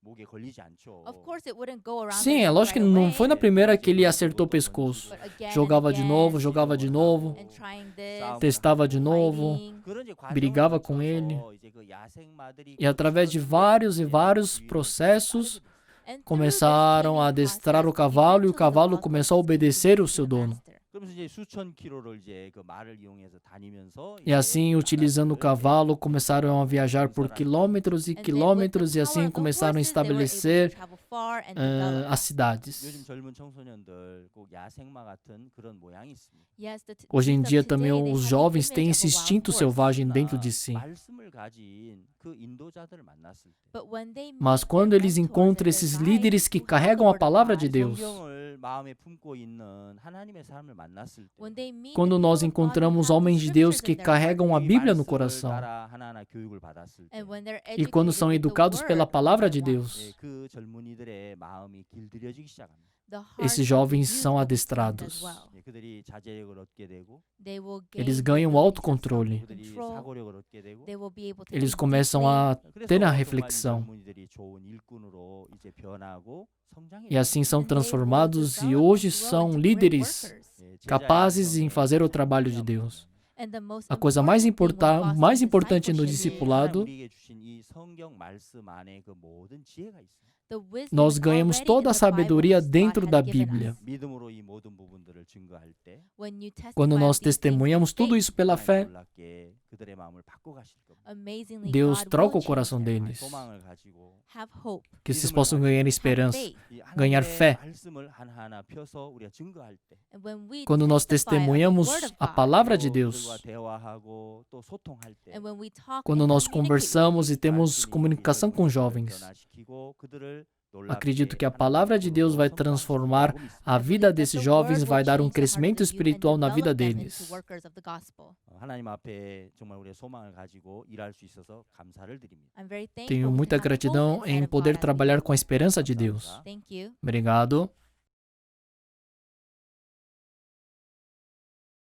목에 걸리지 않죠. Of course, it wouldn't go around Sim, their é neck lógico que right não away, foi na primeira que ele acertou o pescoço. but again Jogava and de again, novo, jogava de novo, and trying this, testava de novo, fighting. 그런 이제 과정을 brigava com 거쳐서 ele. 이제 그 야생마들이 E através de 거치던 vários e 이제 vários 유인을 processos, And through this começaram a taming adestrar o process, cavalo e o eventually the cavalo buffalo começou a started obedecer to o seu the dono. master. 그러면서 이제 수천 킬로를 이제 그 말을 이용해서 다니면서 E assim, utilizando o cavalo, começaram a viajar por quilômetros e And they, with the quilômetros, e power assim of the começaram a horses, they were able to estabelecer travel far and as develop. 요즘 cidades. 젊은 청소년들 꼭 야생마 같은 그런 모양이 있습니다. Yes, the Hoje em youth of dia today, também they os have the jovens image têm of esse a wild instinto horse. selvagem dentro de si. 말씀을 가진 그 인도자들을 만났을 때 But when they Mas meet quando their eles mentors encontram and esses their líderes guides que who have the carregam a word of palavra de God, Deus, 성경을 마음에 품고 있는 하나님의 사람을 만났을 때 when they meet quando the nós people of God who encontramos have the homens de Deus scriptures que in their heart, carregam a 이 Bíblia no 말씀을 coração, 따라 하나하나 교육을 받았을 때 and when they're e quando educated são with the educados pela word palavra one de by one, Deus, 그 젊은이들의 마음이 길들여지기 시작합니다. the hearts esses of the jovens youth são will be trained adestrados. as well. 그들이 자제력을 얻게 되고 They will Eles gain the ganham o ability to autocontrole. 그들이 self-control. 사고력을 얻게 되고 They will be able to Eles think começam deeply. a 그래서 ter a 정말 이 reflexão. 젊은이들이 좋은 일꾼으로 이제 변하고 성장해. E assim são And they will transformados e develop hoje and grow são into great líderes workers. capazes em fazer o trabalho de Deus. And the most A coisa mais important thing when mais fostering importante no discipleship is discipulado, 우리에게 주신 이 성경 말씀 안에 그 모든 지혜가 있습니다. the wisdom nós is ganhamos already toda a in the Bible sabedoria God dentro has da given Bíblia. us. 믿음으로 이 모든 부분들을 증거할 때 When you testify Quando of nós these things in testemunhamos tudo faith, isso pela fé, 놀랍게 그들의 마음을 바꿔 가실 겁니다. amazingly Deus God troca will o coração change them. deles. 소망을 가지고 Have hope, Que vocês possam ganhar have esperança, faith. 이 ganhar 하나님의 fé. 말씀을 하나하나 펴서 우리가 증거할 때 And when we Quando nós testify of the testemunhamos word of a God, palavra de 또 Deus, 그들과 대화하고 또 소통할 때 and when we talk quando and nós communicate with conversamos e temos 말씀이 comunicação 이 com 젊은이들을 jovens, 변화시키고 그들을 놀랍게 acredito que a 하나님의 palavra de Deus vai 도구로 transformar 성장시키고 있습니다. a vida desses jovens, vai dar crescimento espiritual na vida deles. 하나님 앞에 정말 우리의 소망을 가지고 일할 수 있어서 감사를 드립니다. Tenho muita gratidão em poder trabalhar com a esperança de Deus. Thank you. Obrigado.